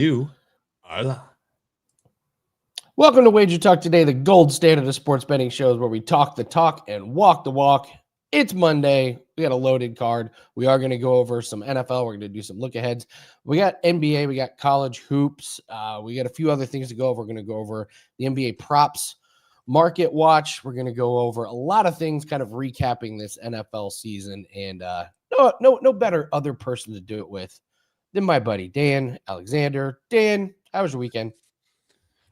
You are live. Welcome to WagerTalk Today, the gold standard of sports betting shows where we talk the talk and walk the walk. It's Monday. We got a loaded card. We are going to go over some NFL. We're going to do some look aheads. We got NBA. We got college hoops. We got a few other things to go over. We're going to go over the NBA props market watch. We're going to go over a lot of things, kind of recapping this NFL season. And no better other person to do it with than my buddy Dan Alexander. Dan, how was your weekend?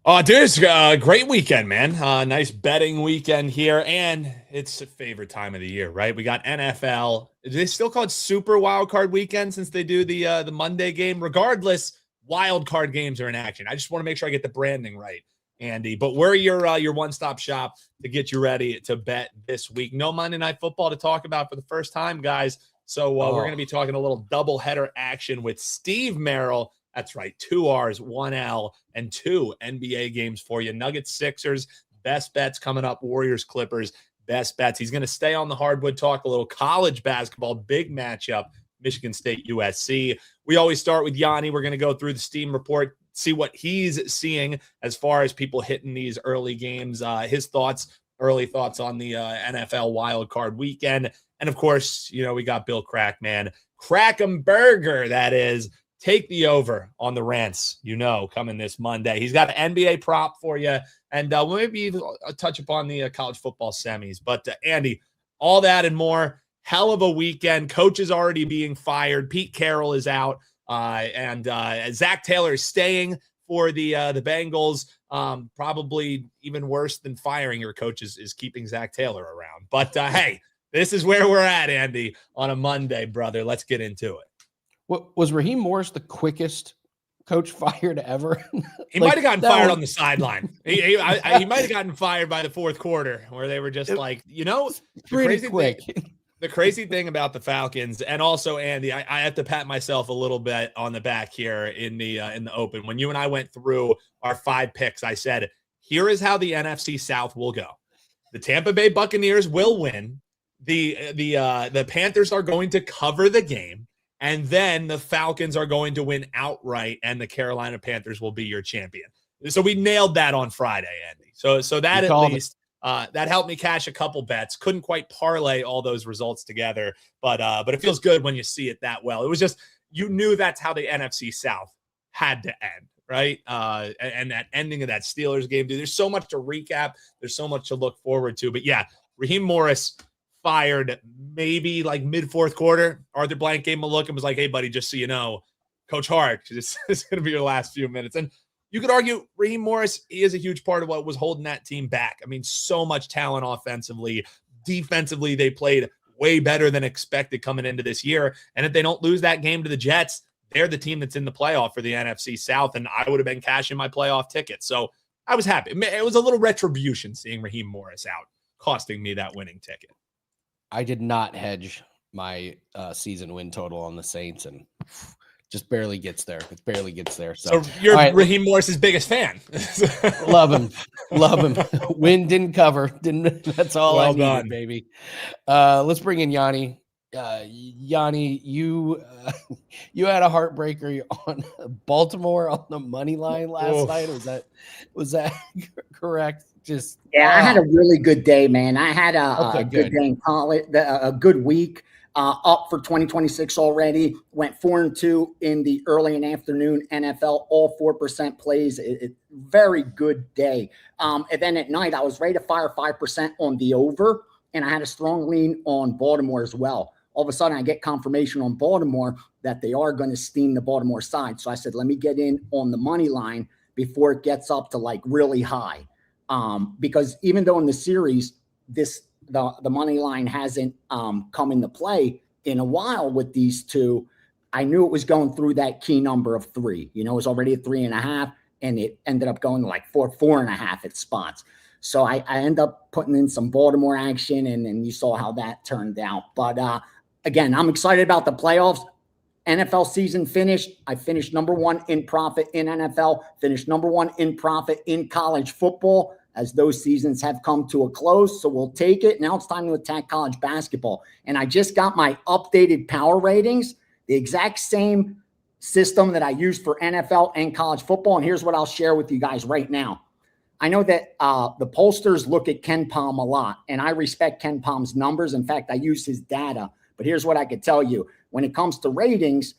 Dude, it's a great weekend, man. Nice betting weekend here, and it's a favorite time of the year, right? We got NFL. Do they still call it Super Wild Card Weekend since they do the Monday game? Regardless, wild card games are in action. I just want to make sure I get the branding right, Andy. But we're your one-stop shop to get you ready to bet this week. No Monday Night Football to talk about for the first time, guys. So we're going to be talking a little doubleheader action with Steve Merril. That's right, 2 R's, 1 L, and 2 NBA games for you. Nuggets, Sixers, best bets coming up. Warriors, Clippers, best bets. He's going to stay on the hardwood, talk a little college basketball, big matchup, Michigan State, USC. We always start with Gianni. We're going to go through the Steam report, see what he's seeing as far as people hitting these early games, his early thoughts on the NFL wild card weekend. And, of course, we got Bill Krackomberger, that is. Take the over on the rants, coming this Monday. He's got an NBA prop for you, and we'll maybe touch upon the college football semis. But, Andy, all that and more, hell of a weekend. Coach is already being fired. Pete Carroll is out, and Zach Taylor is staying for the Bengals. Probably even worse than firing your coach is keeping Zach Taylor around. But, hey, this is where we're at, Andy, on a Monday, brother. Let's get into it. Was Raheem Morris the quickest coach fired ever? He might have gotten fired on the sideline. He might have gotten fired by the fourth quarter, where they were just the crazy thing about the Falcons, and also Andy, I have to pat myself a little bit on the back here in the open. When you and I went through our 5 picks, I said, here is how the NFC South will go. The Tampa Bay Buccaneers will win. The Panthers are going to cover the game. And then the Falcons are going to win outright, and the Carolina Panthers will be your champion. So we nailed that on Friday, Andy. So that at least that helped me cash a couple bets. Couldn't quite parlay all those results together, but it feels good when you see it that well. It was just, you knew that's how the NFC South had to end, right? And that ending of that Steelers game, dude. There's so much to recap. There's so much to look forward to. But yeah, Raheem Morris fired maybe like mid-fourth quarter. Arthur Blank gave him a look and was like, hey, buddy, just so you know, Coach Hart, it's going to be your last few minutes. And you could argue Raheem Morris, he is a huge part of what was holding that team back. I mean, so much talent offensively. Defensively, they played way better than expected coming into this year. And if they don't lose that game to the Jets, they're the team that's in the playoff for the NFC South, and I would have been cashing my playoff ticket. So I was happy. It was a little retribution seeing Raheem Morris out, costing me that winning ticket. I did not hedge my season win total on the Saints, and just barely gets there. It barely gets there. So you're Raheem Morris's biggest fan. Love him. Win didn't cover. That's all well I needed, done. Baby. Let's bring in Gianni. Gianni, you had a heartbreaker on Baltimore on the money line last night. Was that correct? I had a really good day, man. I had a good day in college, a good week. Up for 2026 already. Went 4-2 in the early and afternoon NFL. All 4% plays. Very good day. And then at night, I was ready to fire 5% on the over, and I had a strong lean on Baltimore as well. All of a sudden, I get confirmation on Baltimore that they are going to steam the Baltimore side. So I said, let me get in on the money line before it gets up to like really high. Because even though in the series, the money line hasn't come into play in a while with these two, I knew it was going through that key number of 3. It was already at 3.5, and it ended up going to like 4.5 at spots. So I end up putting in some Baltimore action, and you saw how that turned out. But again, I'm excited about the playoffs. NFL season finished. I finished number 1 in profit in NFL, finished number 1 in profit in college football, as those seasons have come to a close. So we'll take it. Now it's time to attack college basketball. And I just got my updated power ratings, the exact same system that I use for NFL and college football. And here's what I'll share with you guys right now. I know that the pollsters look at Ken Palm a lot, and I respect Ken Palm's numbers. In fact, I use his data. But here's what I could tell you. When it comes to ratings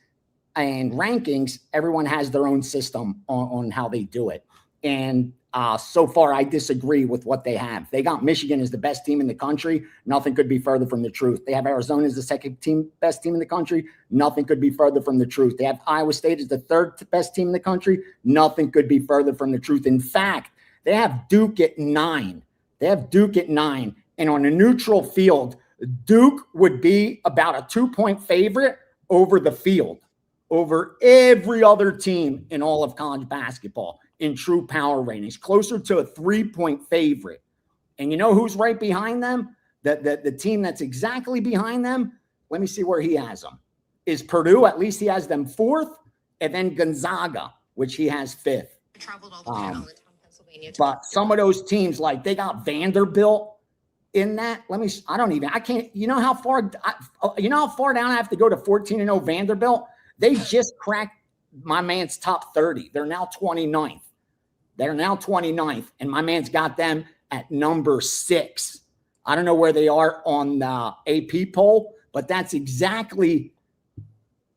and rankings, everyone has their own system on how they do it. And so far, I disagree with what they have. They got Michigan as the best team in the country. Nothing could be further from the truth. They have Arizona as the second best team in the country. Nothing could be further from the truth. They have Iowa State as the third best team in the country. Nothing could be further from the truth. In fact, they have Duke at 9. They have Duke at 9. And on a neutral field, Duke would be about a 2-point favorite over the field, over every other team in all of college basketball in true power ratings, closer to a 3-point favorite. And you know who's right behind them? The team that's exactly behind them, let me see where he has them, is Purdue. At least he has them 4th, and then Gonzaga, which he has 5th. But some of those teams, like they got Vanderbilt in that. I can't, you know how far down I have to go to 14-0 Vanderbilt? They just cracked my man's top 30. They're now 29th. And my man's got them at number 6. I don't know where they are on the AP poll, but that's exactly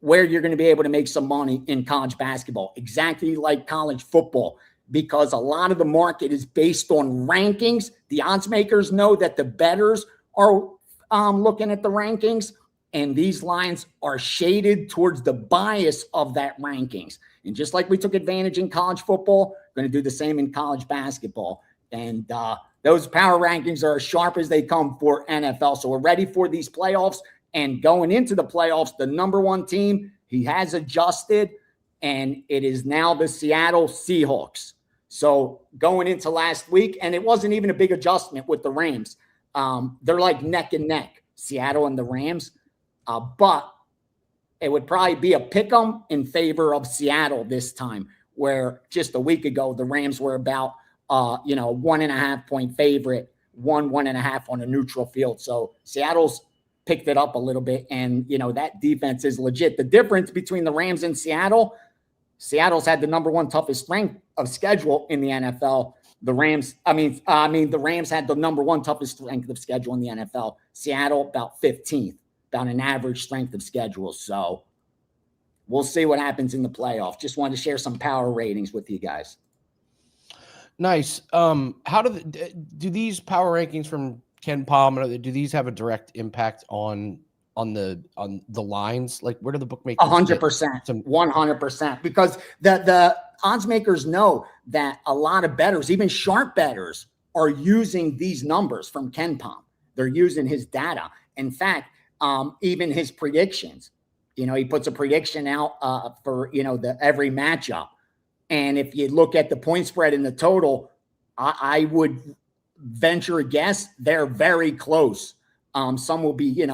where you're going to be able to make some money in college basketball, exactly like college football, because a lot of the market is based on rankings. The odds makers know that the bettors are looking at the rankings, and these lines are shaded towards the bias of that rankings. And just like we took advantage in college football, we're going to do the same in college basketball. And those power rankings are as sharp as they come for NFL. So we're ready for these playoffs. And going into the playoffs, the number 1 team, he has adjusted, and it is now the Seattle Seahawks. So going into last week, and it wasn't even a big adjustment with the Rams. They're like neck and neck, Seattle and the Rams. But it would probably be a pick-em in favor of Seattle this time, where just a week ago, the Rams were about, 1.5-point favorite, 1.5 on a neutral field. So Seattle's picked it up a little bit, and, that defense is legit. The difference between the Rams and Seattle's had the number 1 toughest strength of schedule in the NFL. The Rams had the number 1 toughest strength of schedule in the NFL. Seattle about 15th. About an average strength of schedule. So we'll see what happens in the playoff. Just wanted to share some power ratings with you guys. Nice. How do these power rankings from Ken Palm, do these have a direct impact on the lines? Like, where do the bookmakers? 100%, 100%, because the odds makers know that a lot of bettors, even sharp bettors, are using these numbers from Ken Palm. They're using his data. In fact, even his predictions, he puts a prediction out for, every matchup. And if you look at the point spread and the total, I would venture a guess they're very close. Some will be, a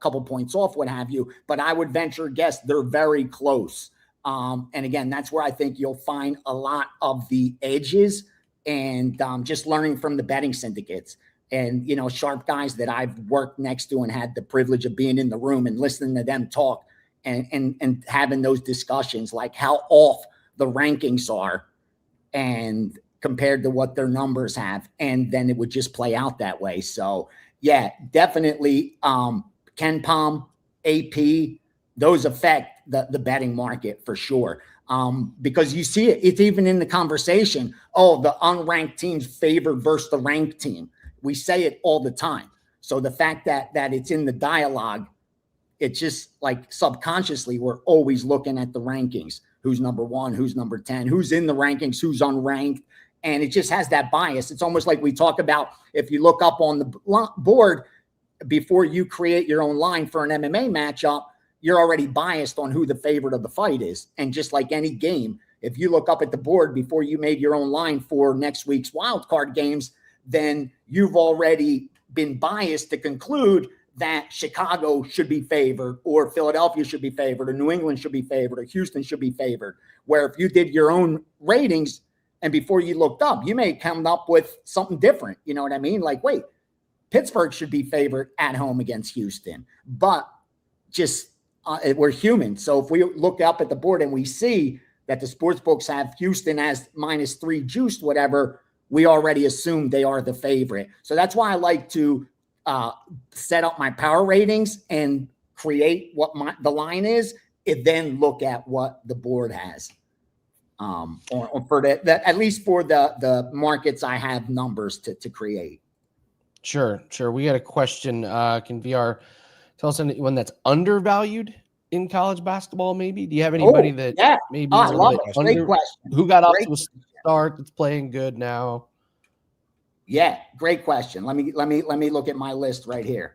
couple points off, what have you, but I would venture a guess they're very close. And again, that's where I think you'll find a lot of the edges, and just learning from the betting syndicates. And, sharp guys that I've worked next to and had the privilege of being in the room and listening to them talk and having those discussions, like how off the rankings are and compared to what their numbers have. And then it would just play out that way. So, yeah, definitely Ken Palm, AP, those affect the betting market for sure. Because you see it, it's even in the conversation. Oh, the unranked team's favored versus the ranked team. We say it all the time. So the fact that it's in the dialogue, it's just like subconsciously, we're always looking at the rankings. Who's number 1, who's number 10, who's in the rankings, who's unranked. And it just has that bias. It's almost like we talk about, if you look up on the board before you create your own line for an MMA matchup, you're already biased on who the favorite of the fight is. And just like any game, if you look up at the board before you made your own line for next week's wildcard games, then you've already been biased to conclude that Chicago should be favored, or Philadelphia should be favored, or New England should be favored, or Houston should be favored. Where if you did your own ratings and before you looked up, you may come up with something different. You know what I mean? Like, wait, Pittsburgh should be favored at home against Houston. But just we're human. So if we look up at the board and we see that the sports books have Houston as -3 juiced, whatever, we already assume they are the favorite. So that's why I like to set up my power ratings and create what the line is, and then look at what the board has. Or for at least for the markets I have numbers to create. Sure. We got a question. Can VR tell us anyone that's undervalued in college basketball? Maybe. Do you have anybody that maybe I love it. Great question. Who got off to a start that's playing good now? Yeah, great question. Let me look at my list right here.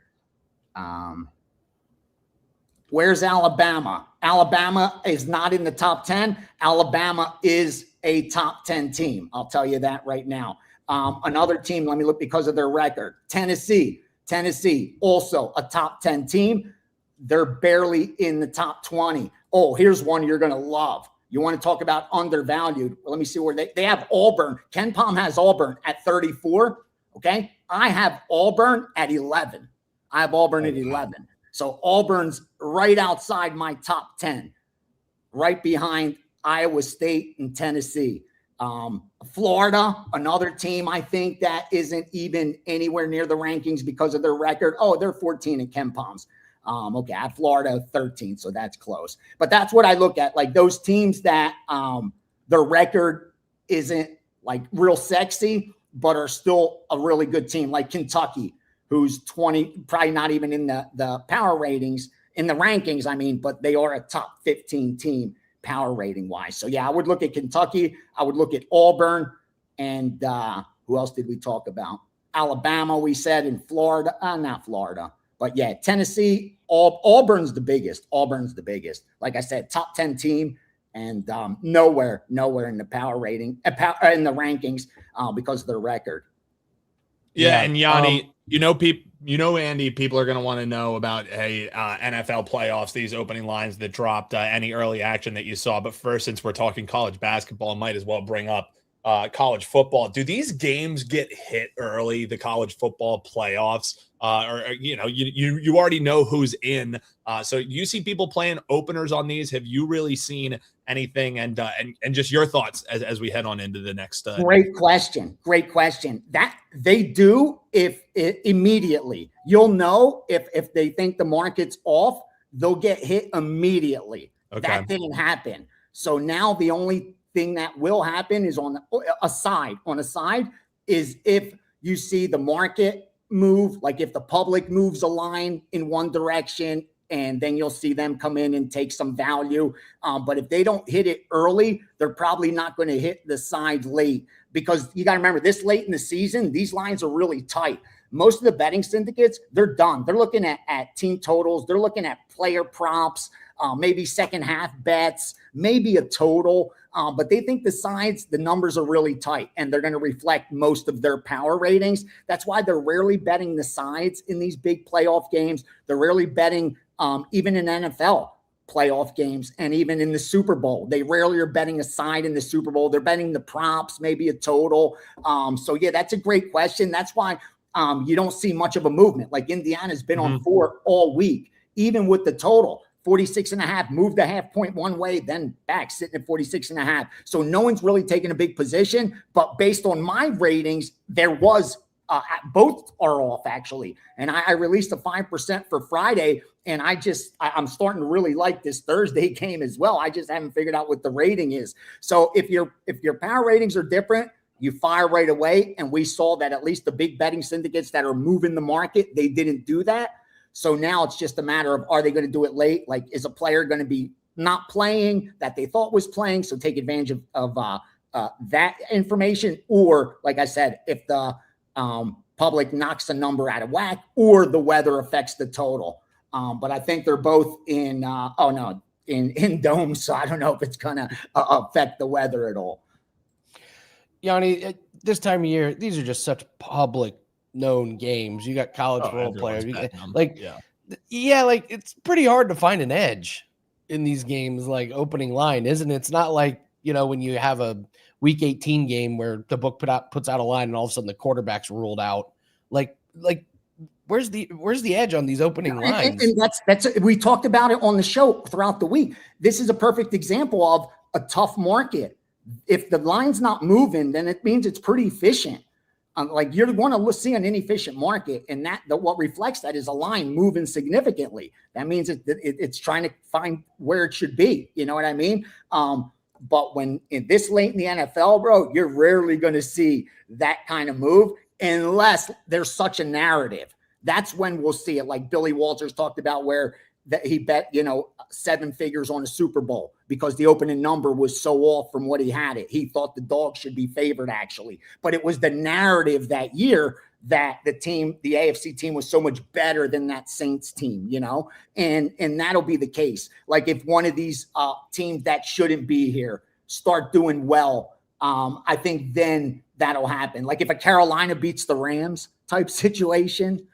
Where's Alabama? Alabama is not in the top 10. Alabama is a top 10 team. I'll tell you that right now. Another team, let me look because of their record. Tennessee, also a top 10 team. They're barely in the top 20. Oh, here's one you're going to love. You want to talk about undervalued? Well, let me see where they have Auburn. Ken Palm has Auburn at 34. Okay. I have Auburn at 11. So Auburn's right outside my top 10, right behind Iowa State and Tennessee. Florida, another team I think that isn't even anywhere near the rankings because of their record. Oh, they're 14 in Ken Palm's. Okay, I have Florida 13, so that's close. But that's what I look at, like those teams that their record isn't like real sexy, but are still a really good team, like Kentucky, who's 20, probably not even in the power ratings, in the rankings, I mean, but they are a top 15 team power rating wise. So yeah, I would look at Kentucky. I would look at Auburn, and who else did we talk about? Alabama, we said, in Florida, not Florida, but yeah, Tennessee. Auburn's the biggest. Like I said, top 10 team, and nowhere in the power rating, in the rankings because of their record. Yeah, and Gianni, Andy, people are going to want to know about NFL playoffs, these opening lines that dropped, any early action that you saw. But first, since we're talking college basketball, might as well bring up college football. Do these games get hit early, the college football playoffs? Or you already know who's in. So you see people playing openers on these. Have you really seen anything? And just your thoughts as we head on into the next. Great question. That they do if immediately. You'll know if they think the market's off, they'll get hit immediately. Okay. That didn't happen. So now the only thing that will happen is on a side is if you see the market move, like if the public moves a line in one direction, and then you'll see them come in and take some value. But if they don't hit it early, they're probably not going to hit the side late, because you got to remember, this late in the season, these lines are really tight. Most of the betting syndicates, they're done. They're looking at team totals. They're looking at player props, maybe second half bets, maybe a total. But they think the sides, the numbers are really tight, and they're going to reflect most of their power ratings. That's why they're rarely betting the sides in these big playoff games. They're rarely betting even in NFL playoff games, and even in the Super Bowl. They rarely are betting a side in the Super Bowl. They're betting the props, maybe a total. So yeah, that's a great question. That's why you don't see much of a movement. Like Indiana's been on 4 all week, even with the total. 46.5, moved a half point one way, then back, sitting at 46.5. So no one's really taking a big position, but based on my ratings, there was both are off actually. And I released a 5% for Friday, and I'm starting to really like this Thursday game as well. I just haven't figured out what the rating is. So if your power ratings are different, you fire right away. And we saw that at least the big betting syndicates that are moving the market, they didn't do that. So now it's just a matter of, are they going to do it late? Like, is a player going to be not playing that they thought was playing? So take advantage of that information. Or like I said, if the public knocks the number out of whack, or the weather affects the total. But I think they're both in domes. So I don't know if it's going to affect the weather at all. Gianni, this time of year, these are just such public known games. You got college role players, like it's pretty hard to find an edge in these games, like opening line, isn't it? It's not like, when you have a week 18 game where the book puts out a line and all of a sudden the quarterback's ruled out. Like where's the edge on these opening lines? And that's we talked about it on the show throughout the week. This is a perfect example of a tough market. If the line's not moving, then it means it's pretty efficient. Like you're going to see an inefficient market, and what reflects that is a line moving significantly. That means it's trying to find where it should be. You know what I mean? But when in this late in the NFL, bro, you're rarely going to see that kind of move unless there's such a narrative. That's when we'll see it. Like Billy Walters talked about where that he bet, 7 figures on a Super Bowl because the opening number was so off from what he had it. He thought the dog should be favored actually, but it was the narrative that year that the AFC team was so much better than that Saints team, and that'll be the case. Like if one of these teams that shouldn't be here start doing well, I think then that'll happen. Like if a Carolina beats the Rams type situation,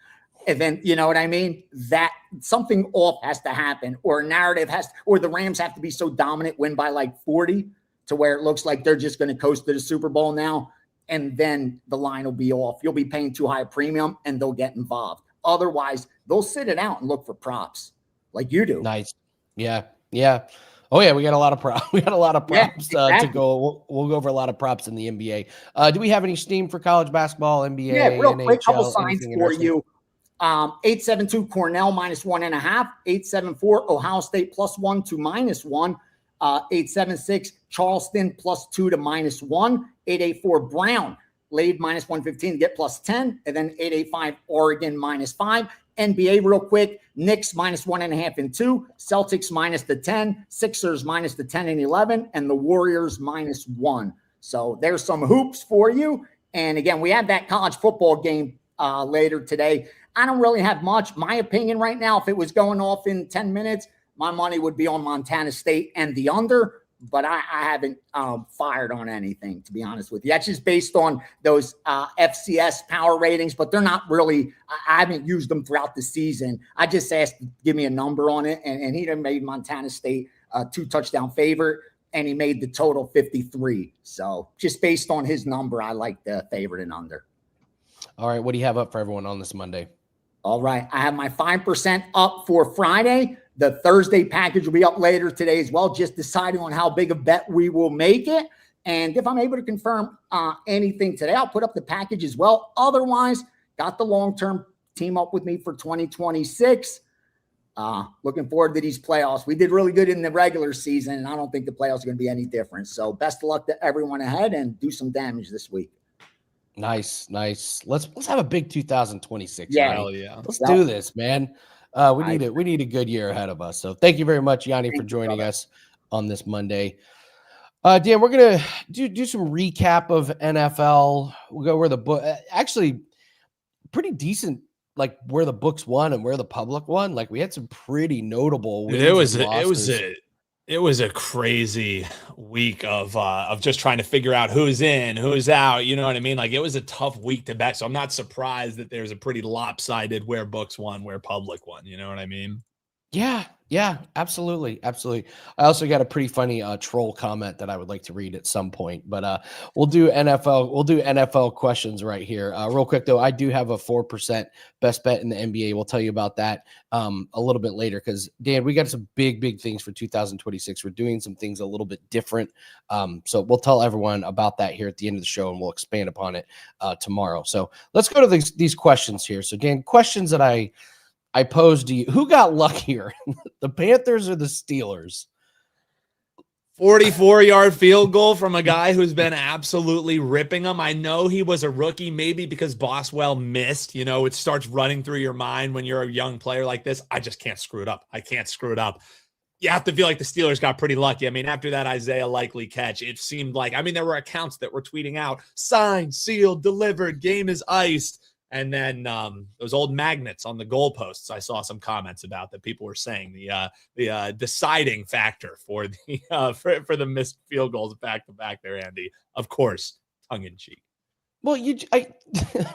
and then, you know what I mean? That something off has to happen, or a narrative or the Rams have to be so dominant, win by like 40 to where it looks like they're just going to coast to the Super Bowl now. And then the line will be off. You'll be paying too high a premium and they'll get involved. Otherwise, they'll sit it out and look for props like you do. Nice. Yeah. Yeah. Oh yeah. We got a lot of props. We got a lot of props exactly. to go. We'll go over a lot of props in the NBA. Do we have any steam for college basketball, NBA? Yeah, real NHL, quick, couple signs for you. 872 Cornell -1.5, 874 Ohio State +1 to -1, 876 Charleston +2 to -1, 884 Brown laid -115 to get +10, and then 885 Oregon -5. NBA real quick, Knicks -1.5 and 2, Celtics -10, Sixers -10 and 11, and the Warriors -1. So there's some hoops for you. And again, we have that college football game later today. I don't really have much. My opinion right now, if it was going off in 10 minutes, my money would be on Montana State and the under, but I haven't fired on anything, to be honest with you. That's just based on those FCS power ratings, but they're not really, I haven't used them throughout the season. I just asked, give me a number on it, and he done made Montana State 2-touchdown favorite, and he made the total 53. So just based on his number, I like the favorite and under. All right. What do you have up for everyone on this Monday? All right. I have my 5% up for Friday. The Thursday package will be up later today as well, just deciding on how big a bet we will make it. And if I'm able to confirm anything today, I'll put up the package as well. Otherwise, got the long-term team up with me for 2026. Looking forward to these playoffs. We did really good in the regular season, and I don't think the playoffs are going to be any different. So best of luck to everyone ahead, and do some damage this week. Nice. Let's have a big 2026. Yeah, hell yeah. Let's do this, man. We need a good year ahead of us. So thank you very much, Gianni, for joining us on this Monday. Dan, we're gonna do some recap of NFL. We'll go where the book actually pretty decent, like where the books won and where the public won. Like we had some pretty notable wins. It was a crazy week of just trying to figure out who's in, who's out. You know what I mean? Like it was a tough week to bet. So I'm not surprised that there's a pretty lopsided where books won, where public won. You know what I mean? Yeah, absolutely. I also got a pretty funny troll comment that I would like to read at some point, but we'll do NFL questions right here. Real quick though, I do have a 4% best bet in the NBA. We'll tell you about that a little bit later because Dan, we got some big things for 2026. We're doing some things a little bit different. So we'll tell everyone about that here at the end of the show, and we'll expand upon it tomorrow. So let's go to these questions here. So Dan, questions that I posed to you. Who got luckier, the Panthers or the Steelers? 44-yard field goal from a guy who's been absolutely ripping them. I know he was a rookie, maybe because Boswell missed. You know, it starts running through your mind when you're a young player like this. I just can't screw it up. You have to feel like the Steelers got pretty lucky. I mean, after that Isaiah Likely catch, it seemed like, there were accounts that were tweeting out, signed, sealed, delivered, game is iced. And then those old magnets on the goalposts, I saw some comments about that people were saying the deciding factor for the for the missed field goals back to back there, Andy. Of course, tongue in cheek. Well,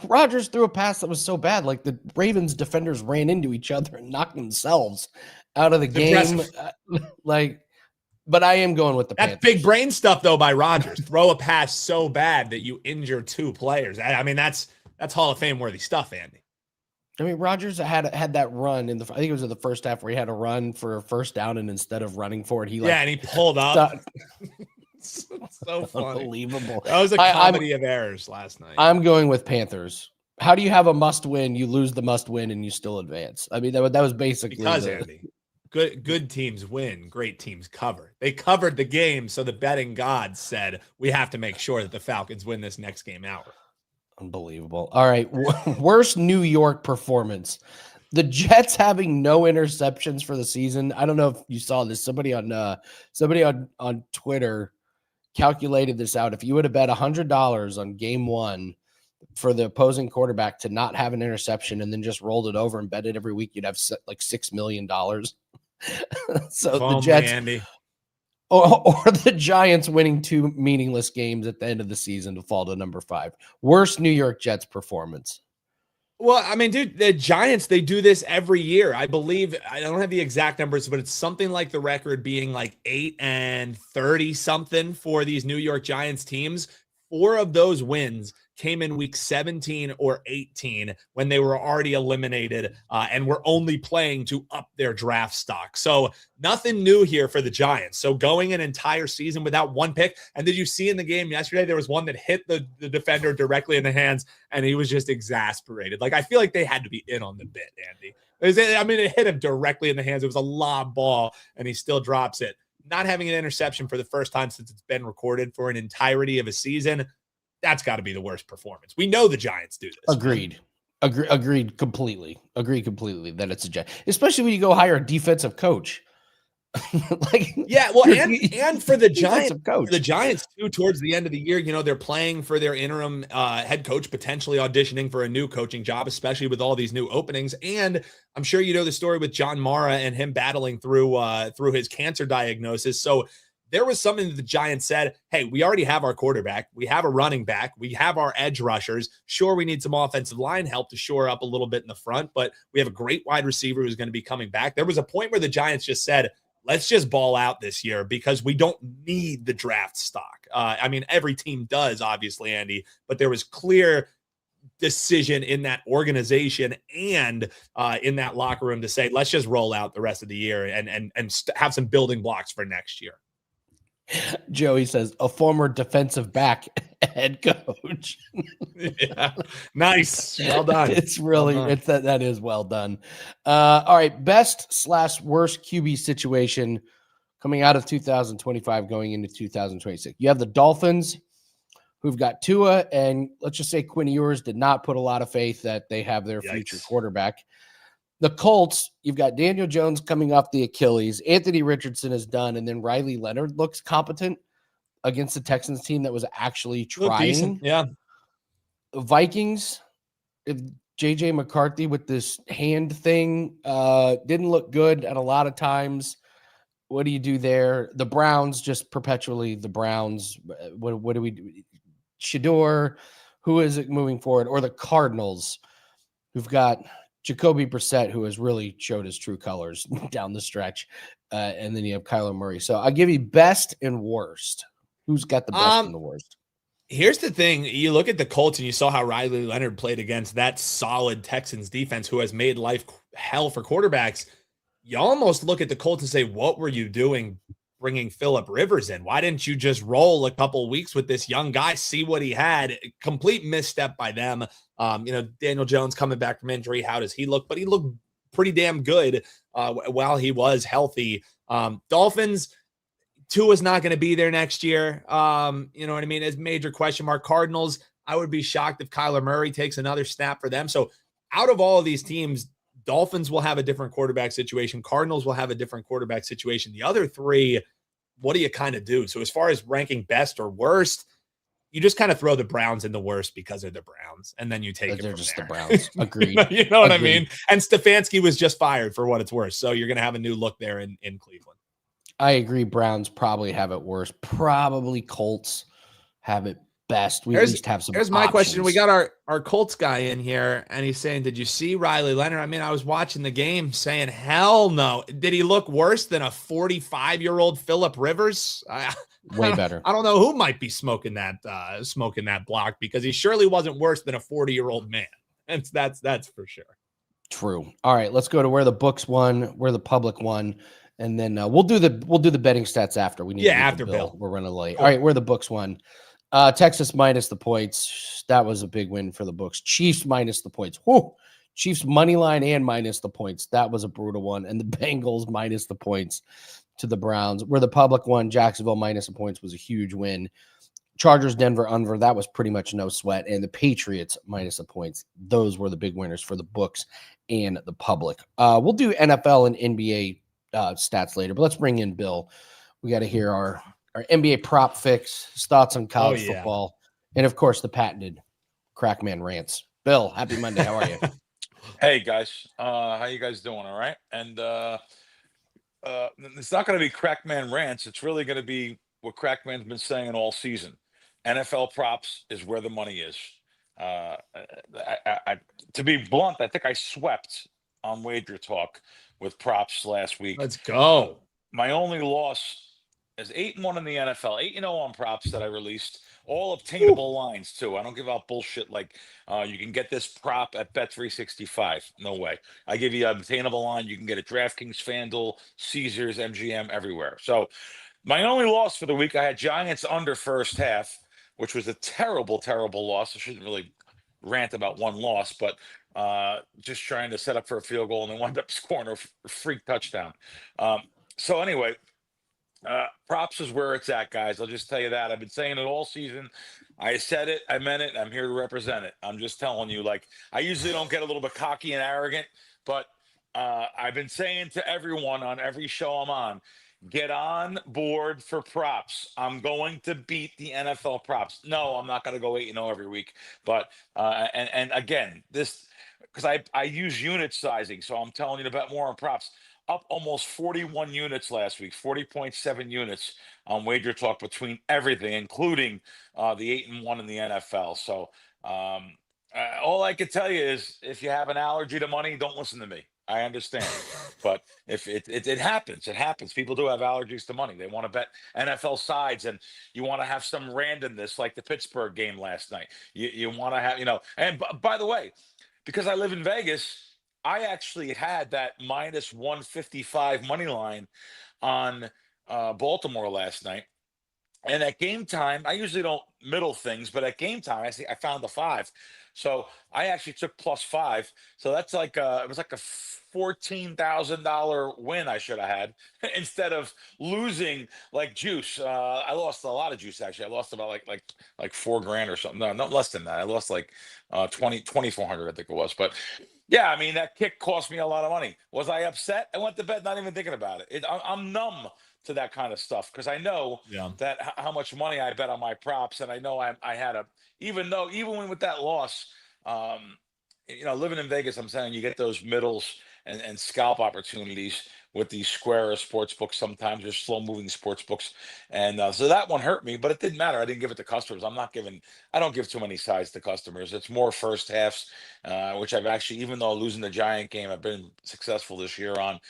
Rodgers threw a pass that was so bad, like the Ravens defenders ran into each other and knocked themselves out of the game. But I am going with the Panthers. That's big brain stuff though by Rodgers. Throw a pass so bad that you injure two players. I mean, that's Hall of Fame worthy stuff, Andy. I mean, Rodgers had that run I think it was in the first half where he had a run for a first down, and instead of running for it, and he pulled up. So funny. Unbelievable. That was a comedy of errors last night. I'm going with Panthers. How do you have a must win? You lose the must win and you still advance. I mean, that was basically because Andy, good teams win, great teams cover. They covered the game, so the betting gods said we have to make sure that the Falcons win this next game out. Unbelievable. All right, worst New York performance. The Jets having no interceptions for the season. I don't know if you saw this. Somebody on Twitter calculated this out. If you would have bet $100 on game one for the opposing quarterback to not have an interception and then just rolled it over and bet it every week, you'd have like $6 million. So the Jets or the Giants winning 2 meaningless games at the end of the season to fall to number 5. Worst New York Jets performance. Well, I mean, dude, the Giants, they do this every year. I believe, I don't have the exact numbers, but it's something like the record being like 8-30 something for these New York Giants teams. 4 of those wins came in week 17 or 18 when they were already eliminated and were only playing to up their draft stock. So nothing new here for the Giants. So going an entire season without one pick. And did you see in the game yesterday, there was one that hit the defender directly in the hands and he was just exasperated. Like, I feel like they had to be in on the bit, Andy. It hit him directly in the hands. It was a lob ball and he still drops it. Not having an interception for the first time since it's been recorded for an entirety of a season, that's got to be the worst performance. We know the Giants do this. Agreed completely. Agree completely that it's a Giant, especially when you go hire a defensive coach. And for the Giants too, towards the end of the year, you know, they're playing for their interim head coach, potentially auditioning for a new coaching job, especially with all these new openings. And I'm sure you know the story with John Mara and him battling through his cancer diagnosis. So there was something that the Giants said, hey, we already have our quarterback. We have a running back. We have our edge rushers. Sure, we need some offensive line help to shore up a little bit in the front, but we have a great wide receiver who's going to be coming back. There was a point where the Giants just said, let's just ball out this year because we don't need the draft stock. I mean, every team does, obviously, Andy, but there was clear decision in that organization and in that locker room to say, let's just roll out the rest of the year and have some building blocks for next year. Joey says a former defensive back head coach. Yeah. Nice. Well done. It's really, that is well done. All right. Best/worst QB situation coming out of 2025, going into 2026. You have the Dolphins who've got Tua, and let's just say Quinn Ewers did not put a lot of faith that they have their future quarterback. The Colts, you've got Daniel Jones coming off the Achilles. Anthony Richardson is done. And then Riley Leonard looks competent against the Texans team that was actually trying. Yeah. Vikings, J.J. McCarthy with this hand thing didn't look good at a lot of times. What do you do there? The Browns, just perpetually the Browns. What do we do? Shador, who is it moving forward? Or the Cardinals, who've got Jacoby Brissett, who has really showed his true colors down the stretch. And then you have Kyler Murray. So I'll give you best and worst. Who's got the best and the worst? Here's the thing. You look at the Colts and you saw how Riley Leonard played against that solid Texans defense who has made life hell for quarterbacks. You almost look at the Colts and say, what were you doing bringing Phillip Rivers in? Why didn't you just roll a couple weeks with this young guy, see what he had? Complete misstep by them. Daniel Jones coming back from injury. How does he look? But he looked pretty damn good while he was healthy. Dolphins, Tua's not going to be there next year. You know what I mean? As major question mark. Cardinals, I would be shocked if Kyler Murray takes another snap for them. So out of all of these teams, Dolphins will have a different quarterback situation. Cardinals will have a different quarterback situation. The other three, what do you kind of do? So as far as ranking best or worst, you just kind of throw the Browns in the worst because they're the Browns, and then you take it from just there. The Browns. Agreed. You know what I mean? And Stefanski was just fired for what it's worth. So you're going to have a new look there in Cleveland. I agree. Browns probably have it worse. Probably Colts have it best. We at least have some. Here's my question. We got our Colts guy in here, and he's saying, did you see Riley Leonard? I mean, I was watching the game saying, hell no. Did he look worse than a 45-year-old Phillip Rivers? Way better. I don't know who might be smoking that block because he surely wasn't worse than a 40-year-old man. That's for sure. True. All right, let's go to where the books won, where the public won, and then we'll do the betting stats after. We need to get after the Bill. We're running late. Cool. All right, where the books won. Texas minus the points. That was a big win for the books. Chiefs minus the points. Whoa. Chiefs money line and minus the points. That was a brutal one. And the Bengals minus the points to the Browns. Where the public won, Jacksonville minus the points was a huge win. Chargers, Denver, under, that was pretty much no sweat. And the Patriots minus the points. Those were the big winners for the books and the public. We'll do NFL and NBA stats later, but let's bring in Bill. We got to hear our NBA prop fix, his thoughts on college football, and of course the patented Crackman rants. Bill, happy Monday. How are you? Hey guys, how you guys doing? All right. And it's not going to be Crackman rants. It's really going to be what Crackman's been saying all season. NFL props is where the money is. To be blunt, I think I swept on WagerTalk with props last week. Let's go. My only loss is 8-1 in the NFL, 8-0 on props that I released, all obtainable lines too. I don't give out bullshit like you can get this prop at Bet365. No way. I give you an obtainable line. You can get it DraftKings, FanDuel, Caesars, MGM, everywhere. So my only loss for the week, I had Giants under first half, which was a terrible, terrible loss. I shouldn't really rant about one loss, but just trying to set up for a field goal and then wound up scoring a freak touchdown. So anyway, props is where it's at, guys. I'll just tell you that. I've been saying it all season. I said it. I meant it. I'm here to represent it. I'm just telling you, like, I usually don't get a little bit cocky and arrogant, but I've been saying to everyone on every show I'm on, get on board for props. I'm going to beat the NFL props. No, I'm not going to go 8-0 every week. But, and again, this, because I use unit sizing, so I'm telling you to bet more on props. Up almost 41 units last week, 40.7 units on WagerTalk between everything, including the 8-1 in the NFL. So all I can tell you is if you have an allergy to money, don't listen to me. I understand. But if it happens, it happens. People do have allergies to money. They want to bet NFL sides and you want to have some randomness like the Pittsburgh game last night. You want to have, and by the way, because I live in Vegas, I actually had that minus 155 money line on Baltimore last night. And at game time, I usually don't middle things, but at game time, I found the 5. So I actually took +5. So that's like it was like a $14,000 win I should have had instead of losing like juice. I lost a lot of juice actually. I lost about like $4,000 or something. No, not less than that. I lost like 2,400, I think it was. But yeah, I mean that kick cost me a lot of money. Was I upset? I went to bed not even thinking about it. I'm numb to that kind of stuff because I know that how much money I bet on my props, and I know I had even with that loss, living in Vegas, I'm saying you get those middles and scalp opportunities with these square sports books. Sometimes they're slow moving sports books, and so that one hurt me, but it didn't matter. I didn't give it to customers. I don't give too many sides to customers. It's more first halves, which I've actually, even though losing the Giant game, I've been successful this year on.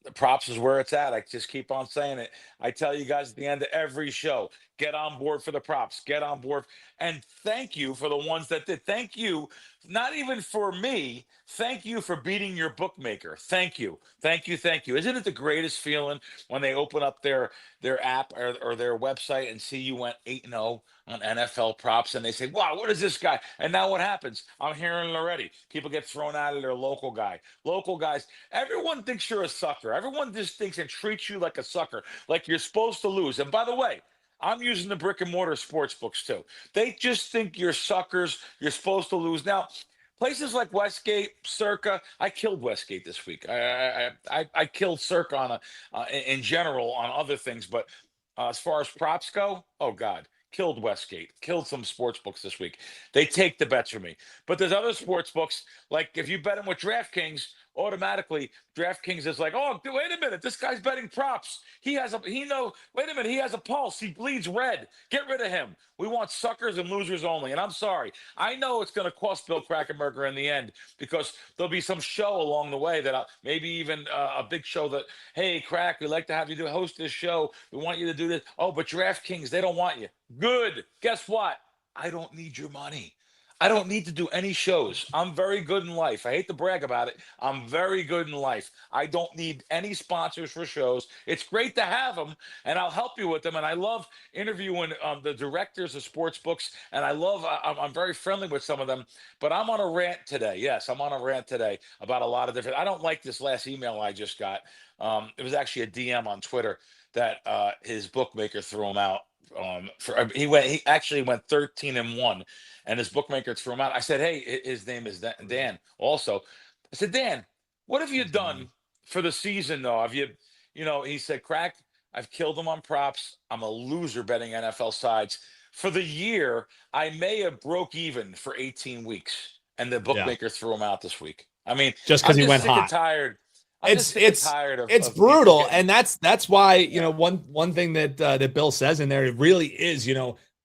The props is where it's at. I just keep on saying it. I tell you guys at the end of every show, get on board for the props. Get on board. And thank you for the ones that did. Thank you, not even for me. Thank you for beating your bookmaker. Thank you. Thank you. Thank you. Isn't it the greatest feeling when they open up their app or their website and see you went 8-0 on NFL props and they say, wow, what is this guy? And now what happens? I'm hearing it already. People get thrown out of their local guy. Local guys, everyone thinks you're a sucker. Everyone just thinks and treats you like a sucker, like you're supposed to lose. And by the way, I'm using the brick and mortar sports books too. They just think you're suckers. You're supposed to lose. Now, places like Westgate, Circa, I killed Westgate this week. I killed Circa in general on other things, but as far as props go, oh God, killed Westgate, killed some sports books this week. They take the bets from me. But there's other sports books, like if you bet them with DraftKings, automatically DraftKings is like, oh, wait a minute, this guy's betting props. Wait a minute, he has a pulse. He bleeds red. Get rid of him. We want suckers and losers only. And I'm sorry. I know it's going to cost Bill Krackomberger in the end because there'll be some show along the way that maybe even a big show that, hey, Crack, we'd like to have you host this show. We want you to do this. Oh, but DraftKings, they don't want you. Good. Guess what? I don't need your money. I don't need to do any shows. I'm very good in life. I hate to brag about it. I'm very good in life. I don't need any sponsors for shows. It's great to have them, and I'll help you with them. And I love interviewing the directors of sports books, and I'm very friendly with some of them. But I'm on a rant today. Yes, I'm on a rant today about a lot of different. I don't like this last email I just got. It was actually a DM on Twitter that his bookmaker threw him out. He actually went 13-1, and his bookmaker threw him out. I said, hey, his name is Dan. Also, I said, Dan, what have you done for the season though? Have you, he said, Crack, I've killed him on props. I'm a loser betting NFL sides. For the year, I may have broke even for 18 weeks, and the bookmaker threw him out this week. I mean, just because he went sick hot. And tired. It's tired of brutal, and that's why one thing that Bill says in there, it really is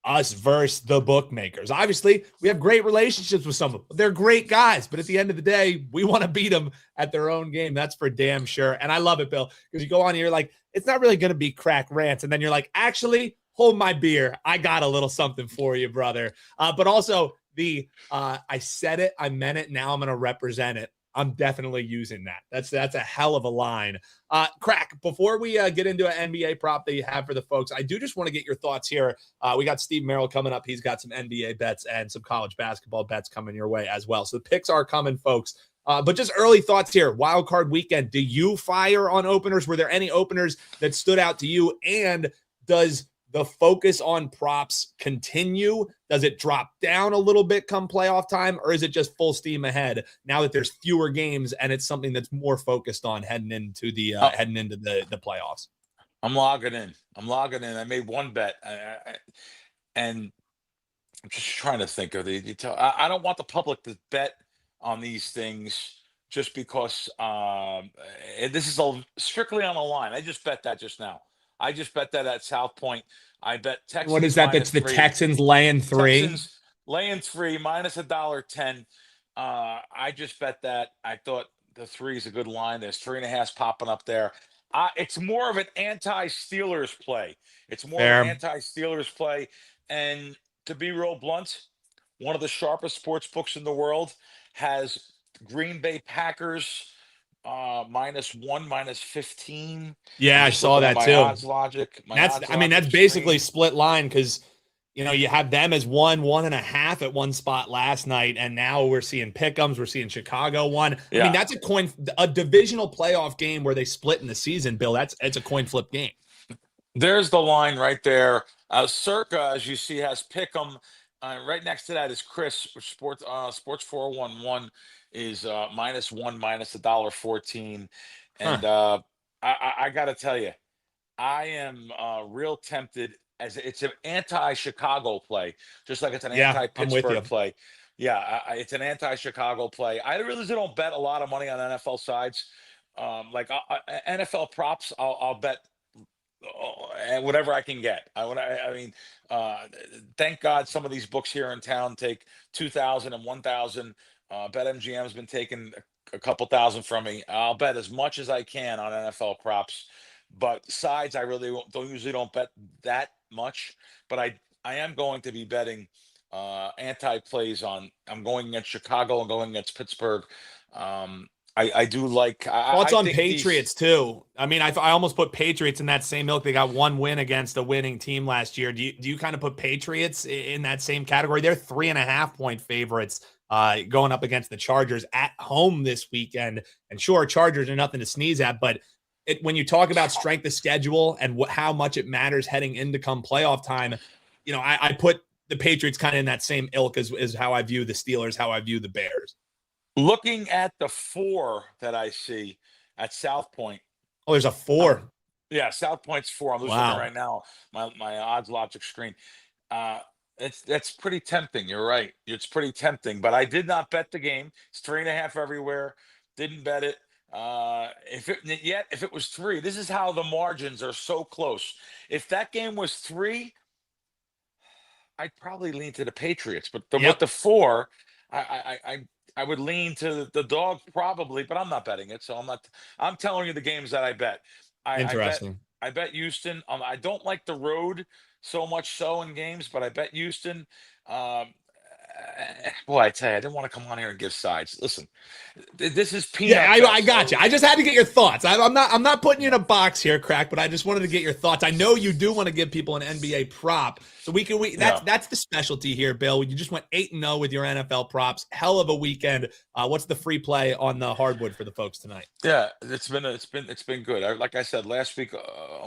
us versus the bookmakers. Obviously, we have great relationships with some of them. They're great guys, but at the end of the day, we want to beat them at their own game. That's for damn sure. And I love it, Bill, because you go on and you're like, it's not really going to be crack rants, and then you're like, actually, hold my beer. I got a little something for you, brother. But also I said it, I meant it. Now I'm going to represent it. I'm definitely using that. That's a hell of a line. Crack, before we get into an NBA prop that you have for the folks, I do just want to get your thoughts here. We got Steve Merril coming up. He's got some NBA bets and some college basketball bets coming your way as well. So the picks are coming, folks. But just early thoughts here. Wild card weekend. Do you fire on openers? Were there any openers that stood out to you? And does the focus on props continue? Does it drop down a little bit come playoff time, or is it just full steam ahead now that there's fewer games and it's something that's more focused on heading into the playoffs? I'm logging in. I made one bet, and I'm just trying to think of the detail. I don't want the public to bet on these things just because this is strictly on the line. I just bet that just now. I just bet that at South Point. I bet Texans. What is that? That's the Texans laying 3. Texans laying 3 minus $1.10. I just bet that. I thought the 3 is a good line. There's 3.5 popping up there. It's more of an anti-Steelers play. And to be real blunt, one of the sharpest sports books in the world has Green Bay Packers -1, -15. Yeah, I saw that too. Odds logic. That's basically split line, because you have them as 1.5 at one spot last night, and now we're seeing pick'ems. We're seeing Chicago 1. Yeah. I mean, that's a divisional playoff game where they split in the season, Bill. It's a coin flip game. There's the line right there. Circa, as you see, has pick'em. Right next to that is Chris, Sports 411 is -1, minus $1.14. And I got to tell you, I am real tempted, as it's an anti-Chicago play, just like it's an anti-Pittsburgh play. Yeah, it's an anti-Chicago play. I really don't bet a lot of money on NFL sides. Like NFL props, I'll bet whatever I can get. Thank God some of these books here in town take 2,000 and 1,000. BetMGM has been taking a couple thousand from me. I'll bet as much as I can on NFL props, but sides I really usually don't bet that much. But I am going to be betting anti-plays on. I'm going against Chicago and going against Pittsburgh. I do like thoughts on Patriots too. I mean, I almost put Patriots in that same ilk. They got 1 win against a winning team last year. Do you kind of put Patriots in that same category? They're 3.5-point favorites going up against the Chargers at home this weekend. And sure, Chargers are nothing to sneeze at, but when you talk about strength of schedule and how much it matters heading into come playoff time, I put the Patriots kind of in that same ilk as how I view the Steelers, how I view the Bears. Looking at the 4 that I see at South Point. Oh, there's a 4. Yeah, South Point's 4. I'm looking right now, my odds logic screen. That's pretty tempting. You're right. It's pretty tempting, but I did not bet the game. It's 3.5 everywhere. Didn't bet it. If it was 3, this is how the margins are so close. If that game was 3, I'd probably lean to the Patriots, but with the 4, I would lean to the dog probably, but I'm not betting it. So I'm telling you the games that I bet. Interesting. I bet Houston. I don't like the road so much so in games, but I bet Houston. boy, I tell you, I didn't want to come on here and give sides. Listen, this is peanut. Yeah, I got you. I just had to get your thoughts. I'm not putting you in a box here, Crack, but I just wanted to get your thoughts. I know you do want to give people an NBA prop, so that's the specialty here, Bill. You just went 8-0 with your NFL props. Hell of a weekend. What's the free play on the hardwood for the folks tonight? Yeah, it's been good. Like I said last week,